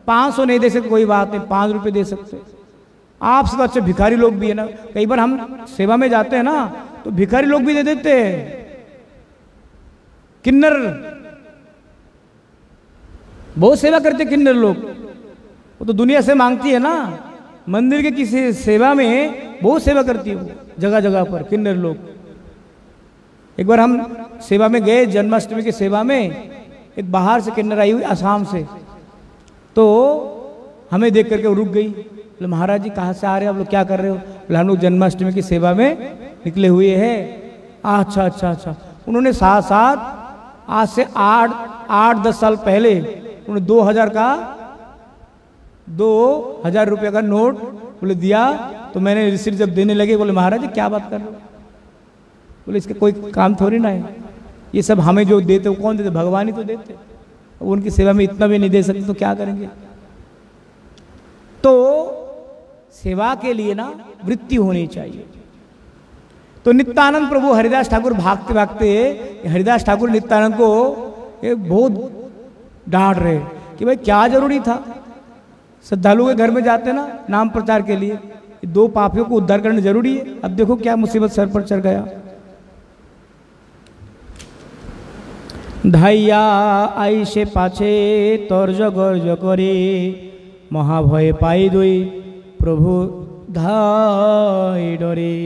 500 नहीं दे सकते कोई बात नहीं, 5 रुपये दे सकते। आपसे तो अच्छे भिखारी लोग भी है ना, कई बार हम सेवा में जाते हैं ना तो भिखारी लोग भी दे देते हैं। किन्नर बहुत सेवा करते, किन्नर लोग, वो तो दुनिया से मांगती है ना, मंदिर के किसी सेवा में बहुत सेवा करती है वो, जगह जगह पर किन्नर लोग। एक बार हम सेवा में गए, जन्माष्टमी की सेवा में, एक बाहर से किन्नर आई हुई असम से, तो हमें देख करके रुक गई। बोले महाराज जी कहाँ से आ रहे हो, आप लोग क्या कर रहे हो? बोले हम लोग जन्माष्टमी की सेवा में निकले हुए हैं। अच्छा अच्छा अच्छा। उन्होंने साथ साथ आज से 8-10 साल पहले उन्होंने 2000 रुपये का नोट बोले दिया, तो मैंने रिसीट जब देने लगे, बोले महाराज जी क्या बात कर रहे हो? बोले इसका कोई काम थोड़ी ना है, ये सब हमें जो देते वो कौन देते? भगवान ही तो देते। अब उनकी सेवा में इतना भी नहीं दे सकते तो क्या करेंगे? तो सेवा के लिए ना वृत्ति होनी चाहिए। तो नित्यानंद प्रभु हरिदास ठाकुर भागते भागते, हरिदास ठाकुर नित्यानंद को बहुत डांट रहे कि भाई क्या जरूरी था, श्रद्धालु के घर में जाते ना नाम प्रचार के लिए, 2 पापियों को उद्धार करना जरूरी है। अब देखो क्या मुसीबत सर पर चढ़ गया। धाइया आई से पाछे तर्ज गर्ज करे, महाभय पाई दुई प्रभु धाई डरे।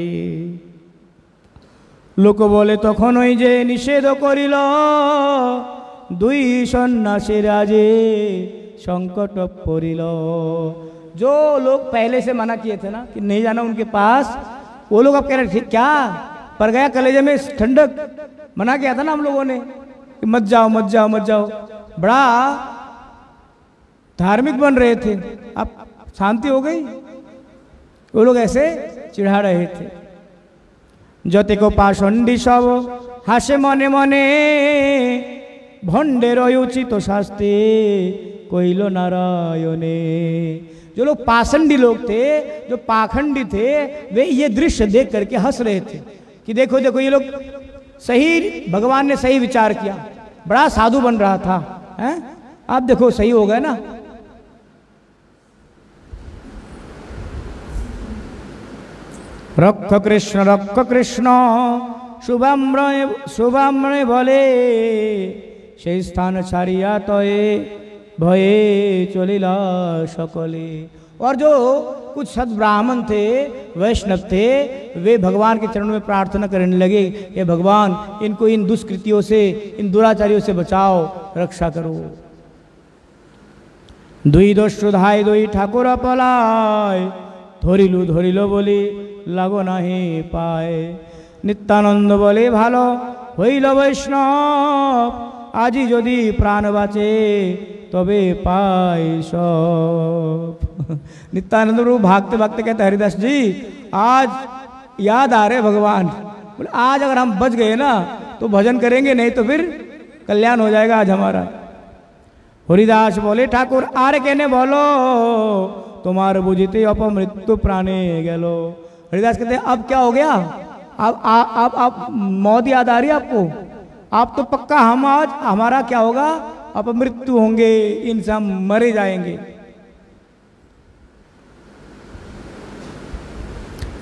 लोक बोले तखन ओई जे निषेध करिल, दुई सन्यासी राजे संकट पड़िल। जो लोग पहले से मना किए थे ना कि नहीं जाना उनके पास, वो लोग अब कह रहे ठीक क्या पर गया कलेजे में ठंडक। मना किया था ना हम लोगों ने कि मत जाओ मत जाओ मत जाओ, बड़ा धार्मिक बन रहे थे, अब शांति हो गई। वो लोग ऐसे चिढ़ा रहे थे। जते को पाषंडी सब हासे मने मने, भंडेर उचित शास्ति कोइलो नारायणे। जो लोग पाषंडी लोग थे, जो पाखंडी थे, वे ये दृश्य देख करके हंस रहे थे कि देखो देखो ये लोग सही, भगवान ने सही विचार किया, बड़ा साधु बन रहा था, हैं? आप देखो सही हो गया ना। रक्ष कृष्ण शुभाम्रे बोले, से स्थान छाड़िया तये भये चलिला सकले। और जो कुछ सद ब्राह्मण थे, वैष्णव थे, वे भगवान के चरणों में प्रार्थना करने लगे, ये भगवान इनको इन दुष्कृतियों से, इन दुराचारियों से बचाओ, रक्षा करो। दुई दस्युधाय दुई ठाकुर पलाय, धरिलो बोली लागो नहीं पाए। नित्यानंद बोले भालो हईल वैष्णव, আজি যদি प्राण बाचे तबे पाई सब। नित्यानंद प्रभु भागते भागते कहते हरिदास जी आज याद आ रहे भगवान, बोले आज अगर हम बच गए ना तो भजन करेंगे, नहीं तो फिर कल्याण हो जाएगा आज हमारा। हरिदास बोले ठाकुर आरे कहने बोलो तुम्हारे बुझते अपमृत्यु प्राणे गेलो। हरिदास कहते अब क्या हो गया, आप मौत याद आ रही है आपको, आप तो पक्का हम आज हमारा क्या होगा अपमृत्यु होंगे, इनसे हम मरे जाएंगे।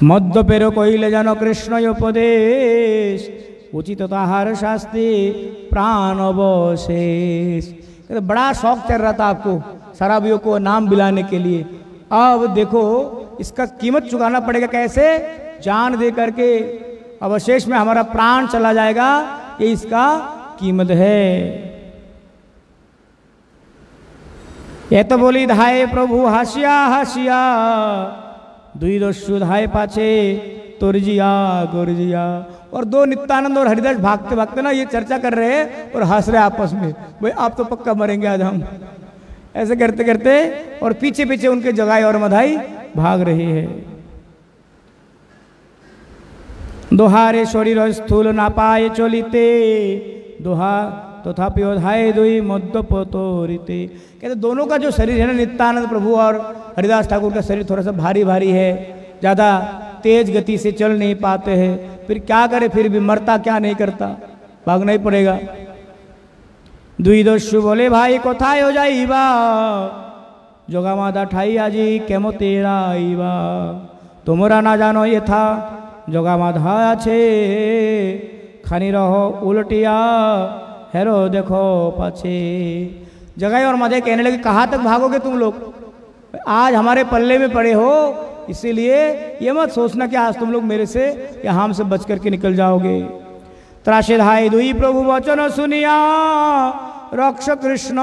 मध्य पेरो कहिले जानो कृष्ण उपदेश उचित ताहार शास्त्री प्राण अवशेष। बड़ा शौक चल रहा था आपको शराबियों को नाम बिलाने के लिए, अब देखो इसका कीमत चुकाना पड़ेगा, कैसे जान दे करके अवशेष में हमारा प्राण चला जाएगा, ये इसका कीमत है। ये तो बोली धाये प्रभु हासिया हासिया दुई दस्यु धाये पाछे तुरजिया गुरजिया। और दो नित्यानंद और हरिदास भागते भागते ना ये चर्चा कर रहे हैं और हंस रहे आपस में, भाई आप तो पक्का मरेंगे आज हम, ऐसे करते करते और पीछे पीछे उनके जगाई और मधाई भाग रही है। दोहारे शरीर स्थूल ना पाए चलिते दोहा तथापि ओधाए दुई मध्यपतोरिते। कहते दोनों का जो शरीर है ना, नित्यानंद प्रभु और हरिदास ठाकुर का शरीर थोड़ा सा भारी भारी है, ज़्यादा तेज गति से चल नहीं पाते हैं, फिर क्या करे, फिर भी मरता क्या नहीं करता, भागना ही पड़ेगा। दुई दस्यु बोले भाई कोथाय हो जाइबा जोगा मादा ठाई आजी केमो तेरा आईबा। তোমরা না জানো यथा जोगा माधा आछे खानी रहो उल्टिया हेरो देखो पाछे। जगाई और माधे कहने लगे कहाँ तक भागोगे तुम लोग, आज हमारे पल्ले में पड़े हो, इसीलिए ये मत सोचना कि आज तुम लोग मेरे से या हम से बच करके निकल जाओगे। त्रासे धाय दुई प्रभु वचन सुनिया रक्ष कृष्ण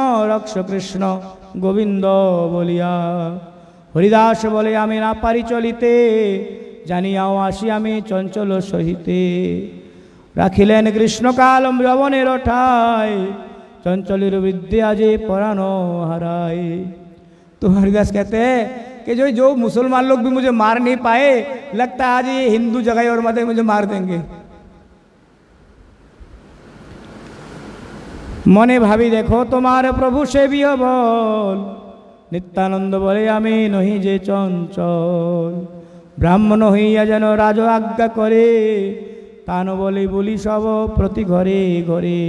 गोविंद बोलिया। हरिदास बोले आमी ना पारी चलिते जानियाओ आसी आमी चंचल सहिते। राखिलेन कृष्ण काल यवनेर ठाय चंचलीर विद्या आजे परानो हराय। तो हरिदास कहते हैं कि जो मुसलमान लोग भी मुझे मार नहीं पाए, लगता है आज ये हिंदू जगाई और मदे मुझे मार देंगे। मने भावी देखो तुम्हारे प्रभु से भी बोल। नित्यानंद बोले आमी नहीं जे चंचल ब्राह्मण हইয়া যেন রাজ আজ্ঞা করে তান বলে বলি সব প্রতি ঘরে ঘরে।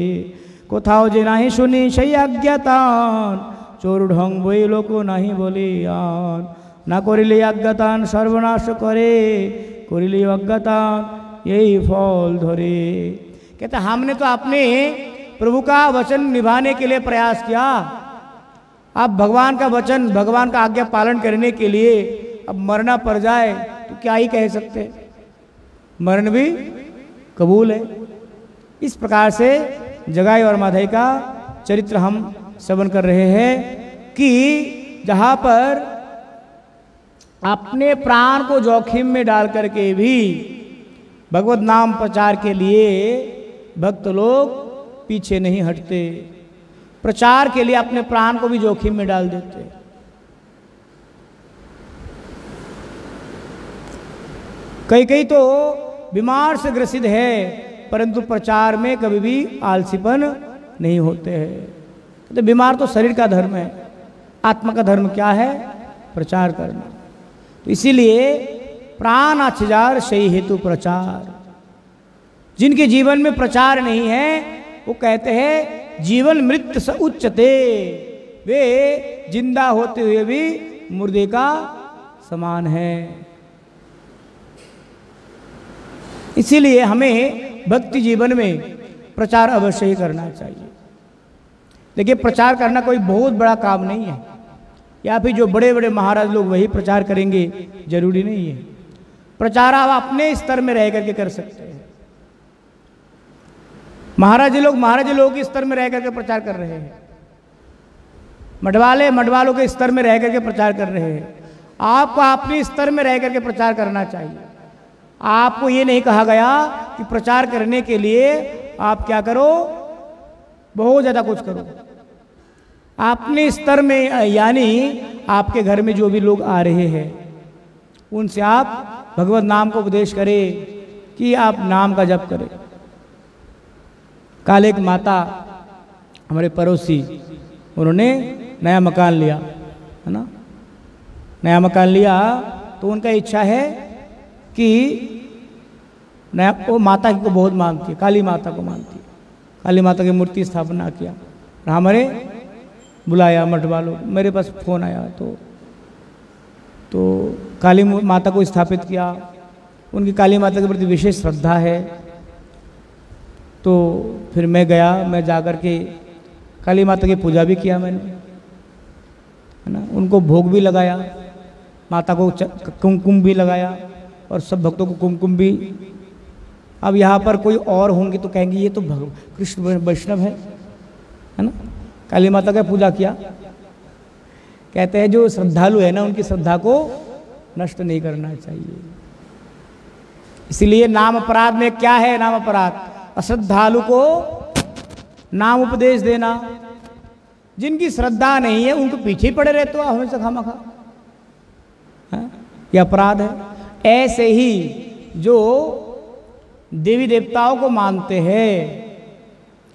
কোথাও যে নাহি শুনি সেই আজ্ঞা তান চোর ঢং বই লোক নাহি বলে আন। না করিলে আজ্ঞাতান সর্বনাশ করে করিলে অজ্ঞাতাन यही फल धरे। कहते हमने तो अपने प्रभु का वचन निभाने के लिए प्रयास किया, अब भगवान का वचन भगवान का आज्ञा पालन करने के लिए अब मरना पड़ जाए तो क्या ही कह सकते, मरण भी कबूल है। इस प्रकार से जगाई और माधई का चरित्र हम श्रवण कर रहे हैं कि जहाँ पर अपने प्राण को जोखिम में डाल करके भी भगवत नाम प्रचार के लिए भक्त लोग पीछे नहीं हटते, प्रचार के लिए अपने प्राण को भी जोखिम में डाल देते। कई कई तो बीमार से ग्रसित है परंतु प्रचार में कभी भी आलसीपन नहीं होते हैं। तो बीमार तो शरीर का धर्म है, आत्मा का धर्म क्या है, प्रचार करना। तो इसीलिए प्राण अच्छजार सही हेतु प्रचार। जिनके जीवन में प्रचार नहीं है वो कहते हैं जीवन मृत स उच्चते, वे जिंदा होते हुए भी मुर्दे का समान है। इसीलिए हमें भक्ति जीवन में प्रचार अवश्य ही करना चाहिए। देखिए प्रचार करना कोई बहुत बड़ा काम नहीं है, या फिर जो बड़े बड़े महाराज लोग वही प्रचार करेंगे जरूरी नहीं है। प्रचार आप अपने स्तर में रह करके कर सकते हैं। महाराज लोग के स्तर में रह करके प्रचार कर रहे हैं, मठवालों के स्तर में रह करके प्रचार कर रहे हैं। आपको अपने स्तर में रह करके प्रचार करना चाहिए। आपको ये नहीं कहा गया कि प्रचार करने के लिए आप क्या करो, बहुत ज़्यादा कुछ करो अपने स्तर में, यानी आपके घर में जो भी लोग आ रहे हैं उनसे आप भगवत नाम को उपदेश करें कि आप नाम का जप करें। कल एक माता हमारे पड़ोसी, उन्होंने नया मकान लिया है ना, नया मकान लिया तो उनका इच्छा है कि नया, वो माता को बहुत मानती है, काली माता को मानती है, काली माता की मूर्ति स्थापना किया। हमारे बुलाया मठ वालों, मेरे पास फ़ोन आया तो काली माता को स्थापित किया। उनकी काली माता के प्रति विशेष श्रद्धा है। तो फिर मैं गया, मैं जाकर के काली माता की पूजा भी किया मैंने, है ना, उनको भोग भी लगाया, माता को कुमकुम भी लगाया और सब भक्तों को कुमकुम भी। अब यहाँ पर कोई और होंगे तो कहेंगे ये तो कृष्ण वैष्णव है ना। काली माता का पूजा किया। कहते हैं जो श्रद्धालु है ना, उनकी श्रद्धा को नष्ट नहीं करना चाहिए। इसलिए नाम अपराध में क्या है, नाम अपराध, अश्रद्धालु को नाम उपदेश देना। जिनकी श्रद्धा नहीं है उनको पीछे पड़े रहते हो हमेशा खामखा, यह अपराध है। ऐसे ही जो देवी देवताओं को मानते हैं,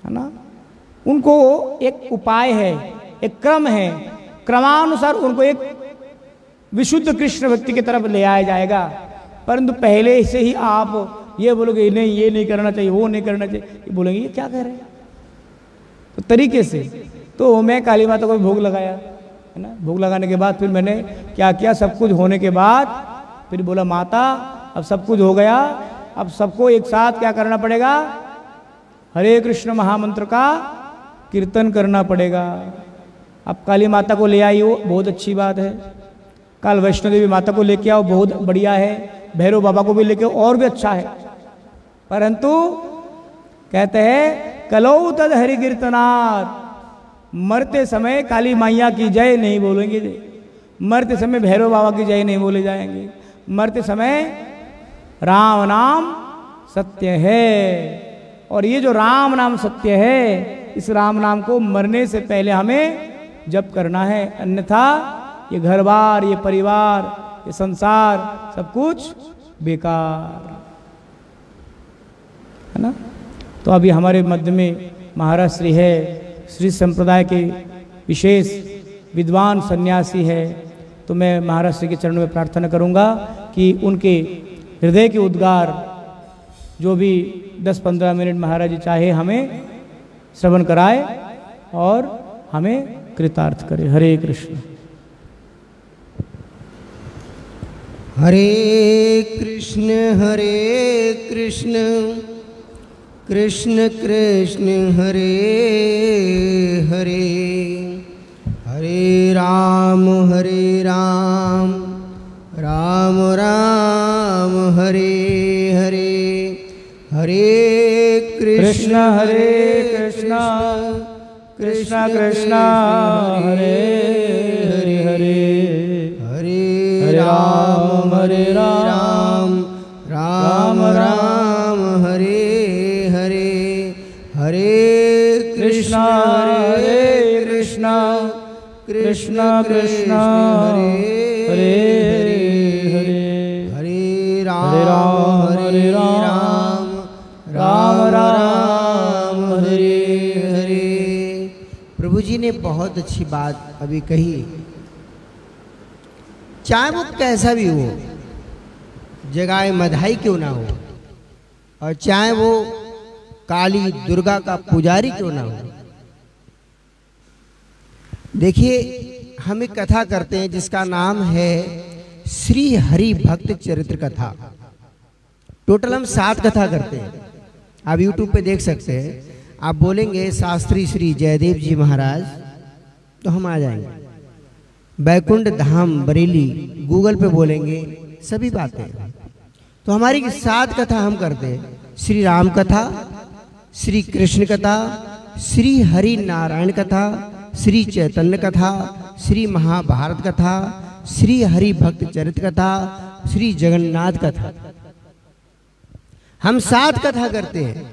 है ना, उनको एक उपाय है, एक क्रम है, क्रमानुसार उनको एक विशुद्ध कृष्ण भक्ति की तरफ ले आया जाएगा। परंतु पहले से ही आप ये बोलोगे नहीं ये नहीं करना चाहिए, वो नहीं करना चाहिए, ये बोलेंगे ये क्या कह रहे हैं, तो तरीके से। तो मैं काली माता को भोग लगाया, है ना। भोग लगाने के बाद फिर मैंने क्या किया, सब कुछ होने के बाद फिर बोला माता अब सब कुछ हो गया, अब सबको एक साथ क्या करना पड़ेगा, हरे कृष्ण महामंत्र का कीर्तन करना पड़ेगा। अब काली माता को ले आई हो, बहुत अच्छी बात है। कल वैष्णो देवी माता को लेके आओ, बहुत बढ़िया है। भैरव बाबा को भी लेके आओ, और भी अच्छा है। परंतु कहते हैं कलौ तद हरि कीर्तनात्, मरते समय काली मैया की जय नहीं बोलेंगे, मरते समय भैरव बाबा की जय नहीं बोले जाएंगे, मरते समय राम नाम सत्य है। और ये जो राम नाम सत्य है, इस राम नाम को मरने से पहले हमें जप करना है, अन्यथा ये घर बार, ये परिवार, ये संसार सब कुछ बेकार, है ना। तो अभी हमारे मध्य में महाराज श्री है, श्री संप्रदाय के विशेष विद्वान सन्यासी है। तो मैं महाराज श्री के चरणों में प्रार्थना करूंगा कि उनके हृदय के उद्गार जो भी 10-15 मिनट महाराज जी चाहे हमें श्रवण कराए और हमें कृतार्थ करे। हरे कृष्ण। हरे कृष्ण कृष्ण कृष्ण हरे हरे, हरे राम राम राम हरे हरे, हरे कृष्ण कृष्ण कृष्ण कृष्ण हरे हरे हरे, हरे राम राम राम हरे हरे, हरे कृष्ण कृष्ण कृष्ण हरे हरे, हरे राम राम राम हरे हरे। प्रभु जी ने बहुत अच्छी बात अभी कही। चाहे वो कैसा भी हो, जगाए मधाई क्यों ना हो, और चाहे वो काली दुर्गा का पुजारी क्यों ना हो। देखिए हम एक कथा करते हैं जिसका नाम है श्री हरि भक्त चरित्र कथा। टोटल हम 7 कथा करते हैं, आप YouTube पे देख सकते हैं। आप बोलेंगे शास्त्री श्री जयदेव जी महाराज तो हम आ जाएंगे। बैकुंठ धाम बरेली गूगल पे बोलेंगे, सभी बातें। तो हमारी 7 कथा हम करते हैं। श्री राम कथा, श्री कृष्ण कथा, श्री हरि नारायण कथा, श्री चैतन्य कथा, श्री महाभारत कथा, श्री हरि भक्त चरित्र कथा, श्री जगन्नाथ कथा। हम 7 कथा करते हैं।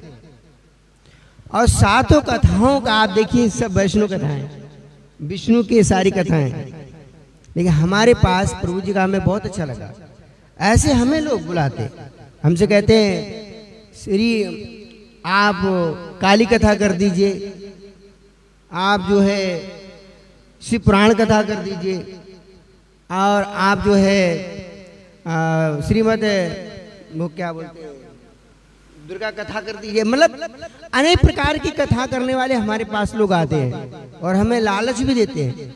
और सातों कथाओं का आप देखिए, सब वैष्णव कथाएं, विष्णु की सारी कथाएं। लेकिन हमारे पास प्रभु जी का हमें बहुत अच्छा लगा। ऐसे हमें लोग बुलाते, हमसे कहते हैं श्री आप काली कथा कर दीजिए, आप जो है शिव पुराण कथा कर दीजिए, और आप जो है श्रीमद वो क्या बोलते हैं दुर्गा कथा कर दीजिए। मतलब अनेक प्रकार की कथा करने वाले हमारे पास लोग आते हैं और हमें लालच भी देते हैं।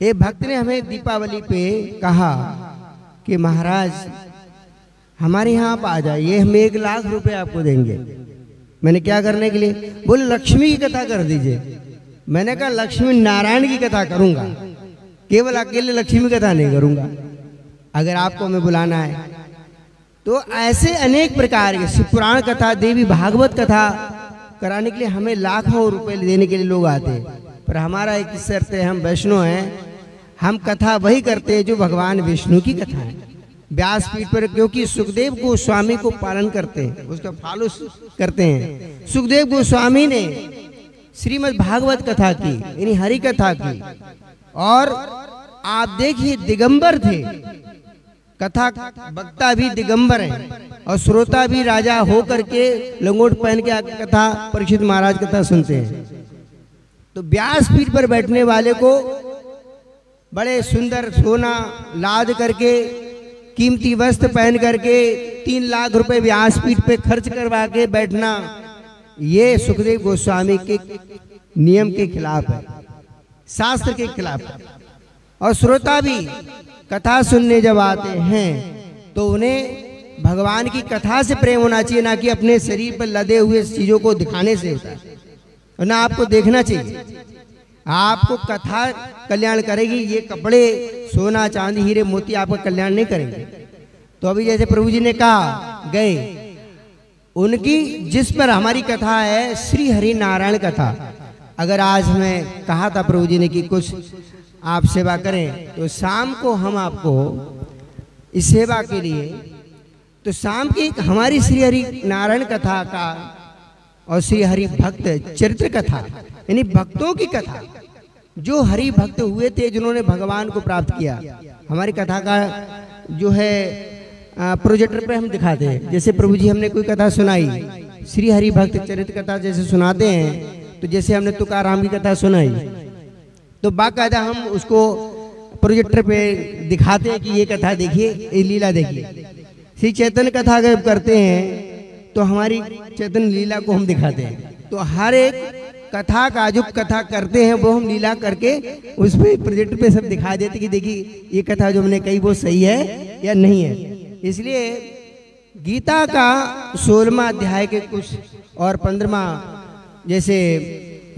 एक भक्त ने हमें दीपावली पे कहा कि महाराज हमारे यहाँ आप आ जाइए, हम 1 लाख रुपए आपको देंगे। मैंने क्या करने के लिए? बोले लक्ष्मी की कथा कर दीजिए। मैंने कहा लक्ष्मी नारायण की कथा करूंगा, केवल अकेले लक्ष्मी कथा नहीं करूंगा। अगर आपको हमें बुलाना है तो ऐसे अनेक प्रकार के शिव पुराण कथा, देवी भागवत कथा कराने के लिए हमें लाखों रुपए देने के लिए लोग आते हैं। पर हमारा एक शर्त है, हम वैष्णव हैं, हम कथा वही करते हैं जो भगवान विष्णु की कथा है, व्यासपीठ पर। क्योंकि सुखदेव गोस्वामी को पालन करते हैं, उसका फॉलो करते हैं। सुखदेव गोस्वामी ने श्रीमद् भागवत कथा की, यानी हरि कथा की, और आप देखिए दिगंबर थे, कथा वक्ता भी दिगंबर हैं और श्रोता भी राजा हो करके लंगोट पहन के आके कथा परीक्षित महाराज कथा सुनते हैं। तो व्यासपीठ पर बैठने वाले को बड़े सुंदर सोना लाद करके, कीमती वस्त्र पहन करके 3 लाख रुपए व्यासपीठ पे खर्च करवा के बैठना, ये सुखदेव गोस्वामी के नियम के खिलाफ है, शास्त्र के खिलाफ है। और श्रोता भी कथा सुनने जब आते हैं तो उन्हें भगवान की कथा से प्रेम होना चाहिए, ना कि अपने शरीर पर लदे हुए चीजों को दिखाने से होता है, और ना आपको देखना चाहिए। आपको कथा कल्याण करेगी, ये कपड़े सोना चांदी हीरे मोती आपका कल्याण नहीं करेंगे। तो अभी जैसे प्रभु जी ने कहा गए, उनकी जिस पर हमारी कथा है श्री हरि नारायण कथा। अगर आज हमें कहा था प्रभु जी ने कि कुछ आप सेवा करें, तो शाम को हम आपको इस सेवा के लिए, तो शाम की हमारी श्री हरि नारायण कथा का और श्री हरि भक्त चरित्र कथा, यानी भक्तों की कथा, जो हरि भक्त हुए थे, जिन्होंने भगवान को प्राप्त किया, हमारी कथा का जो है प्रोजेक्टर पे हम दिखाते हैं। जैसे प्रभु जी हमने कोई कथा सुनाई, श्री हरि भक्त चरित्र कथा जैसे सुनाते हैं, तो जैसे हमने तुकाराम की कथा सुनाई, तो बाकायदा हम उसको प्रोजेक्टर पे दिखाते हैं कि ये कथा देखिए, ये लीला देखिए। श्री चैतन्य कथा अगर करते हैं तो हमारी चैतन्य लीला को हम दिखाते हैं। तो हर एक कथा का जो कथा करते हैं वो हम लीला करके उस पे प्रोजेक्टर पे सब दिखा देते कि देखिए ये कथा जो हमने कही वो सही है या नहीं है। इसलिए गीता का 16वां अध्याय के कुछ और 15वां, जैसे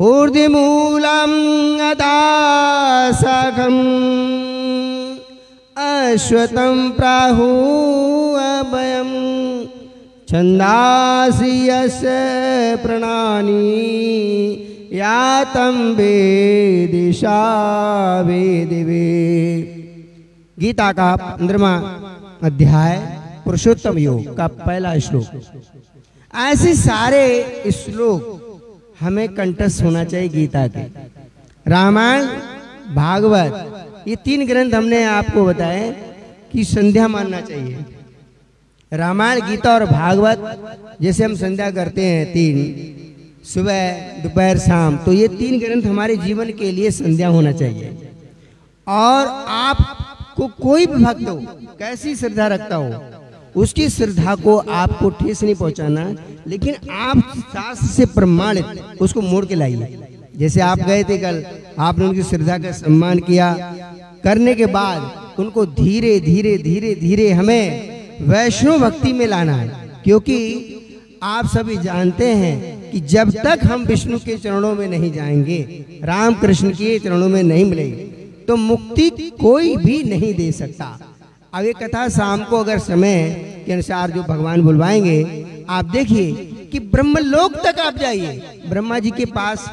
ऊर्ध्वमूलम् अदासखम् अश्वत्थं प्राहु अभयम् छन्दांसि यस्य प्रणानि यातं वेदिशा वेदिवे। गीता का 15वां अध्याय पुरुषोत्तम योग का पहला श्लोक। ऐसे सारे श्लोक हमें कंठस्थ होना चाहिए गीता के। रामायण भागवत ये 3 ग्रंथ हमने आपको बताए कि संध्या मानना चाहिए। रामायण गीता और भागवत जैसे हम संध्या करते हैं 3, सुबह दोपहर शाम, तो ये 3 ग्रंथ हमारे जीवन के लिए संध्या होना चाहिए। और आपको कोई भी भक्त हो, कैसी श्रद्धा रखता हो, उसकी श्रद्धा को आपको ठेस नहीं पहुंचाना, लेकिन आप शास्त्र से प्रमाणित उसको मोड़ के लाइए। जैसे आप गए थे कल, आपने उनकी श्रद्धा का सम्मान किया, करने के बाद उनको धीरे धीरे धीरे धीरे हमें वैष्णव भक्ति में लाना है। क्योंकि आप सभी जानते हैं कि जब तक हम विष्णु के चरणों में नहीं जाएंगे, राम कृष्ण के चरणों में नहीं मिलेंगे, तो मुक्ति कोई भी नहीं दे सकता। अब ये कथा शाम को अगर समय के अनुसार जो भगवान बुलवाएंगे, आप देखिए कि ब्रह्मलोक तक आप जाइए, ब्रह्मा जी के पास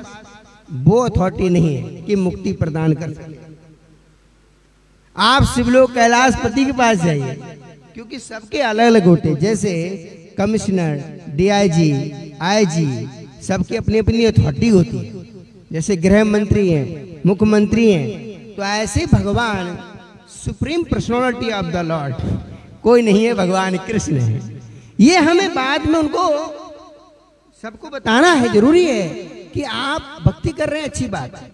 वो अथॉरिटी नहीं है कि मुक्ति प्रदान कर सके। आप शिवलोक कैलाशपति के पास जाइए, क्योंकि सबके अलग अलग होते, जैसे कमिश्नर, डीआईजी, आईजी, सबकी अपनी अपनी अथॉरिटी होती है। जैसे गृह मंत्री हैं, मुख्यमंत्री हैं, तो ऐसे भगवान supreme personality of the Lord कोई नहीं है, भगवान कृष्ण है। ये हमें बाद में उनको सबको बताना है, जरूरी है कि आप भक्ति कर रहे हैं, अच्छी बात है,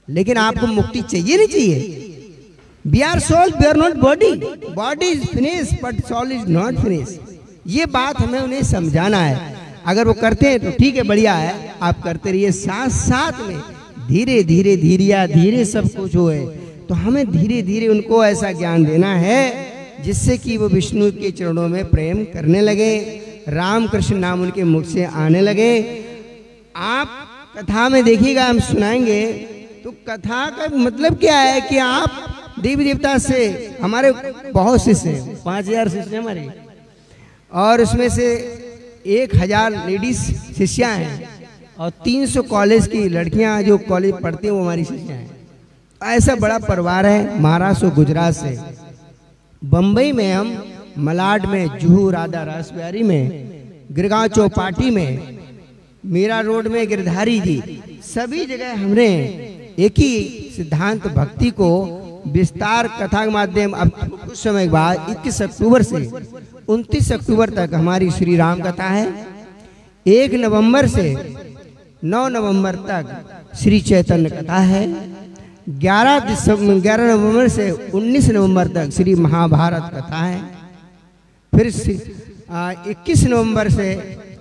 लेकिन आपको मुक्ति चाहिए नहीं चाहिए। We are soul, we are not body. Body is finished, but soul is not finished. ये बात हमें उन्हें समझाना है। अगर वो करते हैं तो ठीक है, बढ़िया है, आप करते रहिए। साथ साथ में धीरे धीरे धीरे सब कुछ हो है, तो हमें धीरे धीरे उनको ऐसा ज्ञान देना है जिससे कि वो विष्णु के चरणों में प्रेम करने लगे, राम कृष्ण नाम उनके मुख से आने लगे। आप कथा में देखिएगा, हम सुनाएंगे, तो कथा का मतलब क्या है कि आप देवी देवता से, हमारे बहुत शिष्य हैं, 5000 शिष्य हमारे, और उसमें से 1000 लेडीज शिष्या हैं और 300 कॉलेज की लड़कियां जो कॉलेज पढ़ती हैं वो हमारी शिष्या हैं। ऐसा बड़ा परिवार है महाराष्ट्र और गुजरात से। बम्बई में हम मलाड में, जुहू राधा रास बिहारी में, गिरगांव चौपाटी में, मीरा रोड में गिरधारी जी, सभी जगह हमने एक ही सिद्धांत भक्ति को विस्तार कथा के माध्यम। अब कुछ समय बाद 21 अक्टूबर से 29 अक्टूबर तक हमारी श्री राम कथा है। 1 नवंबर से 9 नवंबर तक श्री चैतन्य कथा है। 11 नवंबर से 19 नवंबर तक श्री महाभारत कथा है। फिर 21 नवंबर से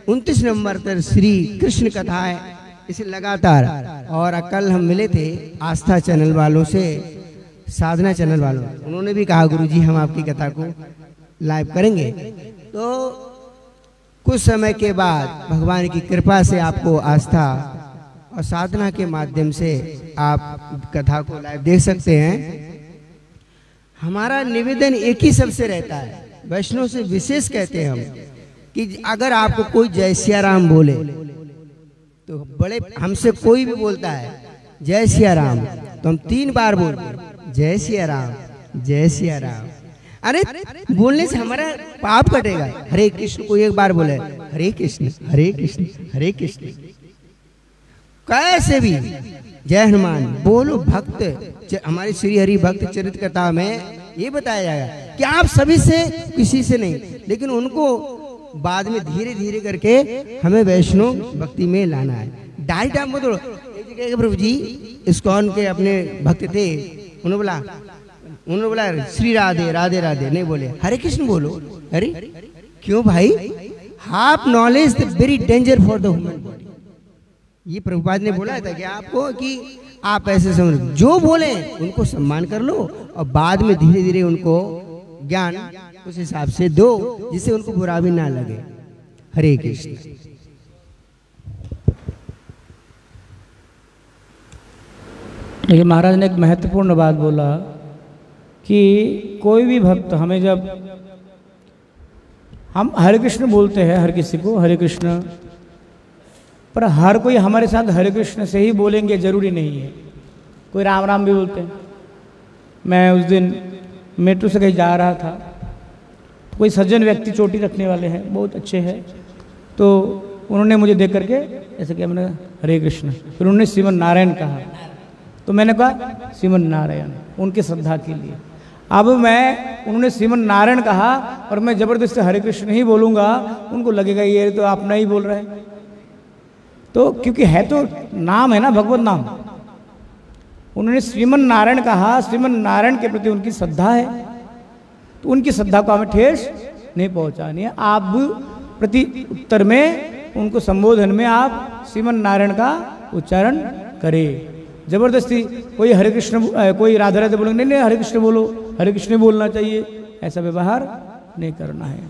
29 नवंबर तक श्री कृष्ण कथा है। इसे लगातार, और कल हम मिले थे आस्था चैनल वालों से, साधना चैनल वालों, उन्होंने भी कहा गुरुजी हम आपकी कथा को लाइव करेंगे। तो कुछ समय के बाद भगवान की कृपा से आपको आस्था और साधना के माध्यम से आप कथा को लाइव देख सकते हैं। हमारा निवेदन एक ही सबसे रहता है, वैष्णव से विशेष कहते हैं हम, कि अगर आपको कोई जय सिया राम बोले, तो बड़े हमसे कोई भी बोलता है जय सिया राम, तो हम 3 बार बोलते हैं जय सिया राम, जय सिया राम। अरे बोलने से हमारा पाप कटेगा। हरे कृष्ण को एक बार बोले, हरे कृष्ण हरे कृष्ण हरे कृष्ण, कैसे भी जय हनुमान बोलो। भक्त हमारी श्री हरि भक्त चरित्र कथा में ये बताया जाएगा कि आप सभी से, किसी से नहीं, लेकिन उनको बाद में धीरे धीरे करके हमें वैष्णव भक्ति में लाना है। डायरेक्ट आप बोलो। एक जगह प्रभु जी इस्कॉन के अपने भक्त थे, उन्होंने बोला श्री राधे राधे राधे, नहीं बोले हरे कृष्ण बोलो। अरे क्यों भाई, half knowledge the very danger for the human body. ये प्रभुपाद ने बोला था कि आपको, कि आप ऐसे समझ, जो बोले उनको सम्मान कर लो और बाद में धीरे धीरे उनको ज्ञान उस हिसाब से दो जिससे उनको बुरा भी ना लगे। हरे कृष्ण। देखिए महाराज ने एक महत्वपूर्ण बात बोला कि कोई भी भक्त हमें, जब हम हरे कृष्ण बोलते हैं, हर किसी को हरे कृष्ण, पर हर कोई हमारे साथ हरे कृष्ण से ही बोलेंगे जरूरी नहीं है। कोई राम राम भी बोलते हैं। मैं उस दिन मेट्रो से कहीं जा रहा था, तो कोई सज्जन व्यक्ति चोटी रखने वाले हैं, बहुत अच्छे हैं, तो उन्होंने मुझे देख करके ऐसे किया, मैंने हरे कृष्ण, फिर उन्होंने श्रीमन नारायण कहा, तो मैंने कहा श्रीमन नारायण, उनकी श्रद्धा के लिए। अब उन्होंने श्रीमन नारायण कहा और मैं जबरदस्ती हरे कृष्ण ही बोलूँगा, उनको लगेगा ये तो अपना ही बोल रहे हैं। तो क्योंकि है तो नाम है ना, भगवत नाम। उन्होंने श्रीमन नारायण कहा, श्रीमन नारायण के प्रति उनकी श्रद्धा है, तो उनकी श्रद्धा को हमें ठेस नहीं पहुंचानी है। आप प्रति उत्तर में, उनको संबोधन में आप श्रीमन नारायण का उच्चारण करें। जबरदस्ती कोई हरे कृष्ण, कोई राधे राधे बोलेंगे, नहीं हरे कृष्ण बोलो, हरे कृष्ण बोलना चाहिए, ऐसा व्यवहार नहीं करना है।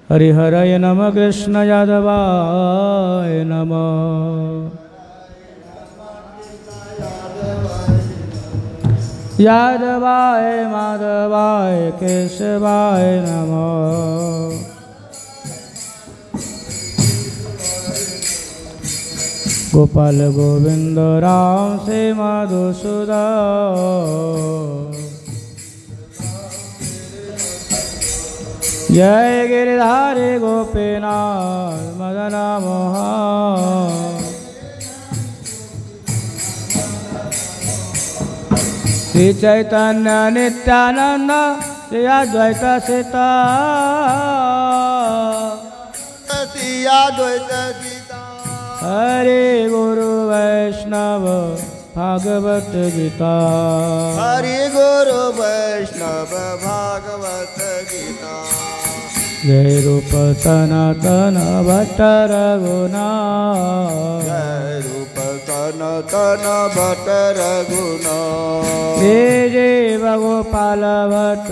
हरि हरय नमः कृष्ण यादवाय नमः, यादवाय माधवाय केशवाय नमः। गोपाल गोविंद राम से मधुसूदन, जय गिरिधारी गोपीनाथ मदन मोहन। श्री चैतन्य नित्यानंद श्री अद्वैत सीता हरे गुरु वैष्णव भागवत गीता। हरि गुरु वैष्णव भागवत गीता। जय रूप सनातन भट्ट रघुनाथ। जय रूप सनातन भट्ट रघुनाथ। जय जीव गोपाल भट्ट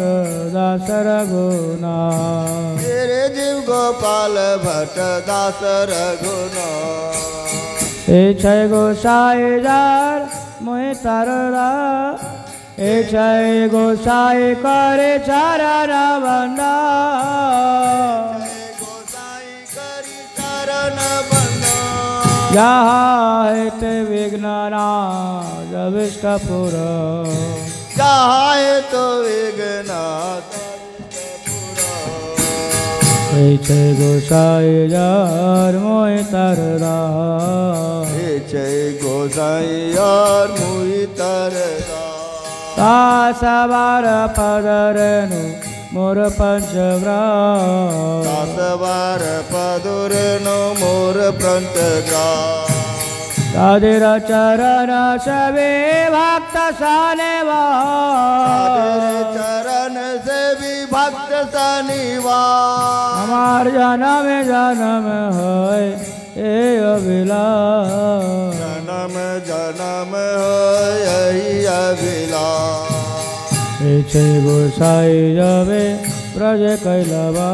दास रघुनाथ। जय जीव गोपाल भट्ट दास रघुनाथ। जय गोसाई जार मोहि तारदा। जय गोसाई करे चरण बंदा। गोसाई करी चरण बंदा। जहाँ हित विघ्न नाश अभिष्टपुर। जहाँ तो विघ्नाथ जय गोसाई जार मोहि तारदा। जय गोसाई यार मोहि तारदा। दासवार पदरेनु मोर पंचग्राम। दासवार पदरेनु मोर पंचग्राम। राधिर चरण सेवी भक्त सनिवा। चरण सेवी भक्त सनिवा। हमार जन्म जन्म है ए अभिलाष। जन्म जन्म है यही अभिलाष। जय गोसाई जबे ब्रज कैलवा।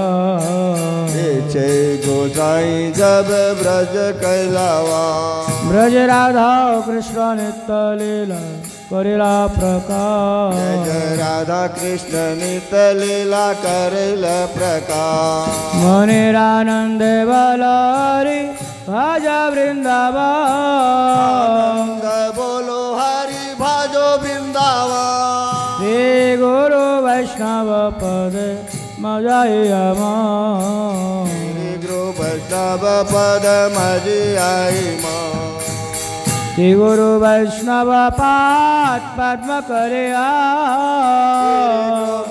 जय गोसाई जब ब्रज कैलवा। ब्रज राधा कृष्ण नित्य लीला करिला प्रकाश। जय राधा कृष्ण नित्य लीला करिला प्रकाश। मनिरानंद बलहरि भज वृंदावन। बोलो हरि भजो वृंदावन। श्री गुरु वैष्णव पद मजयम। श्री गुरु वैष्णव पद मजयम। श्री गुरु वैष्णव पाद पद्म करिया।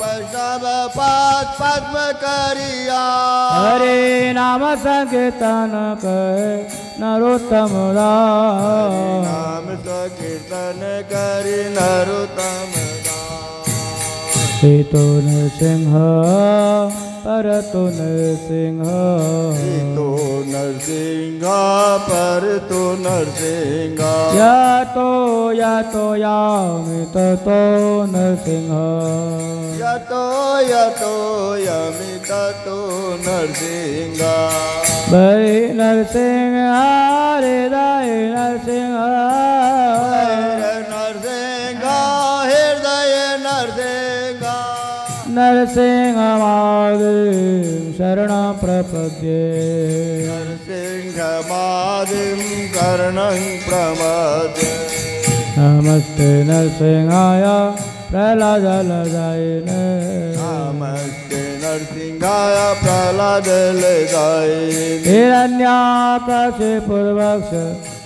वैष्णव पाद पद्म करिया। हरे नाम संकीर्तन कहे नरोत्तम दास। नाम संकीर्तन करि नरोत्तम दास। तो नृसिंह पर तो नृसिंह। तो नरसिंह पर तो नरसिंह। या तो यामि तो नृसिंह। यतो यमि ततो नरसिंह। भय नरसिंह हृदय नरसिंह। नरसिंह हृदय नरसिंह। नरसिंह मादिं शरण प्रपद्ये। नरसिंह मादिं शरणं प्रपद्ये। नमस्ते नरसिंहाय प्रह्लादलदायिने। नमस्ते नरसिंहाय प्रह्लादलदायिने। हिरण्याकशिपूर्वक्ष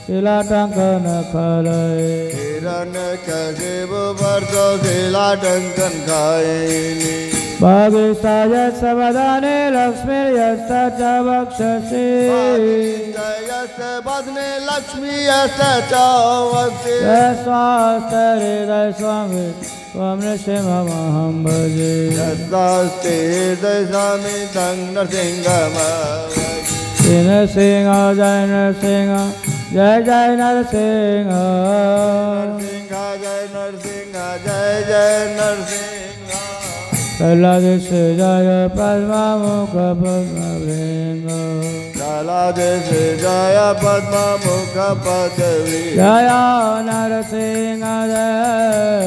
शिलाटङ्कन खलये। हिरण्यकशिपु वर्षो शिलाटङ्कन खायिनि। भविष्यस्य वदने लक्ष्मीर्यस्य च वक्षसि। यस्य वदने लक्ष्मीर्यस्य च वक्षसि। स्वास्ते हृदय स्वामी त्वं नृसिंहमहं भजे। यस्ते हृदय स्वामी तं नरसिंहमहं। नरसिंह जय नरसिंह जय जय नरसिंह। नरसिंह जय नरसिंह जय जय नरसिंह। प्रह्लाद से जय पद्ममुख पद्मभृंग। प्रह्लाद से जय पद्ममुख पद्मभृंग। जय नरसिंह जय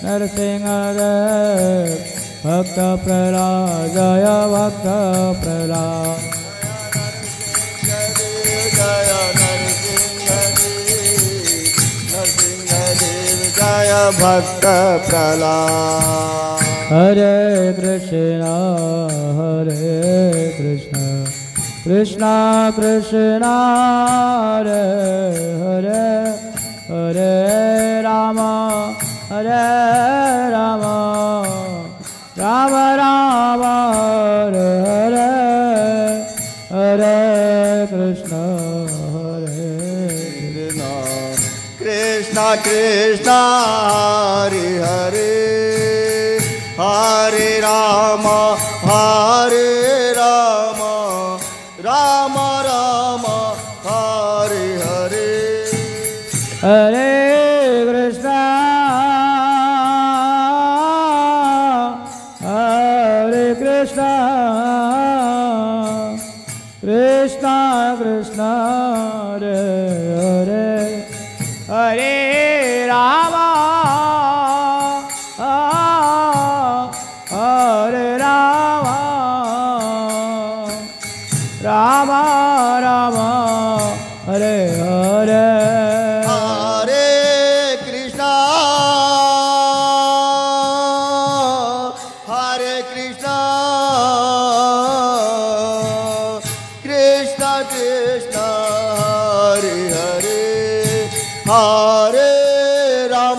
नरसिंह जय भक्त प्रह्लाद जय भक्त प्रह्लाद। जय नरसिंह देव जय भक्त प्रह्लाद। हरे कृष्णा कृष्णा कृष्णा हरे हरे हरे राम राम राम हरे हरे हरे कृष्ण हरे कृष्णा कृष्णा हरे हरे हरे राम राम राम हरे हरे हरे कृष्णा कृष्णा कृष्णा हरे हरे हरे राम हरे राम राम राम हरे हरे हरे कृष्णा कृष्णा कृष्णा हरे हरे हरे राम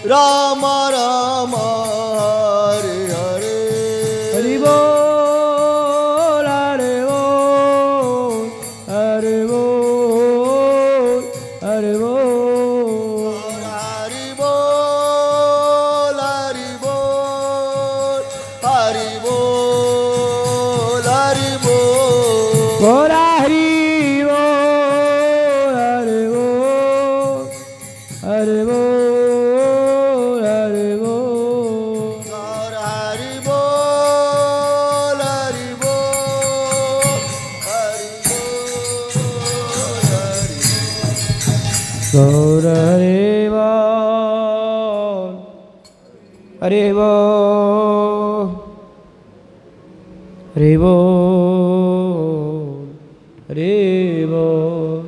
राम राम हरे हरे हरि बोल हरि बोल हरि बोल हरि बोल हरि बोल हरि बोल हरि बोल हरि बोल बोल हरि बोल हरि बोल हरि बोल हरि बोल हरि बोल हरि बोल हरि बोल गौर हरि बोल हरि बोल हरि बोल हरि बोल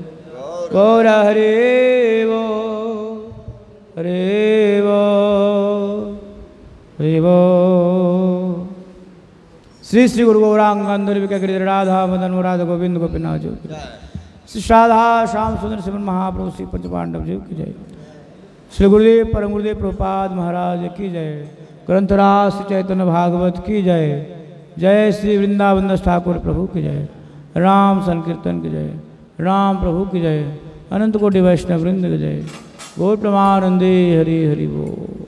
गौर हरि बोल हरि बोल हरि बोल श्री श्री गुरु गौरांग गिरिधर राधा मदन राधा गोविंद गोपीनाथ जी श्री राधा श्याम सुंदर सिमन महाप्रभु श्री पंच पांडव जी की जय। श्री गुरुदेव परम गुरुदेव प्रभुपाद महाराज की जय। ग्रंथराज श्री चैतन्य भागवत की जय। जय श्री वृंदावन दास ठाकुर प्रभु की जय। राम संकीर्तन की जय। राम प्रभु की जय। अनंत कोटि वैष्णव वृंद की जय। गौर प्रमानंदे हरि हरि बोल।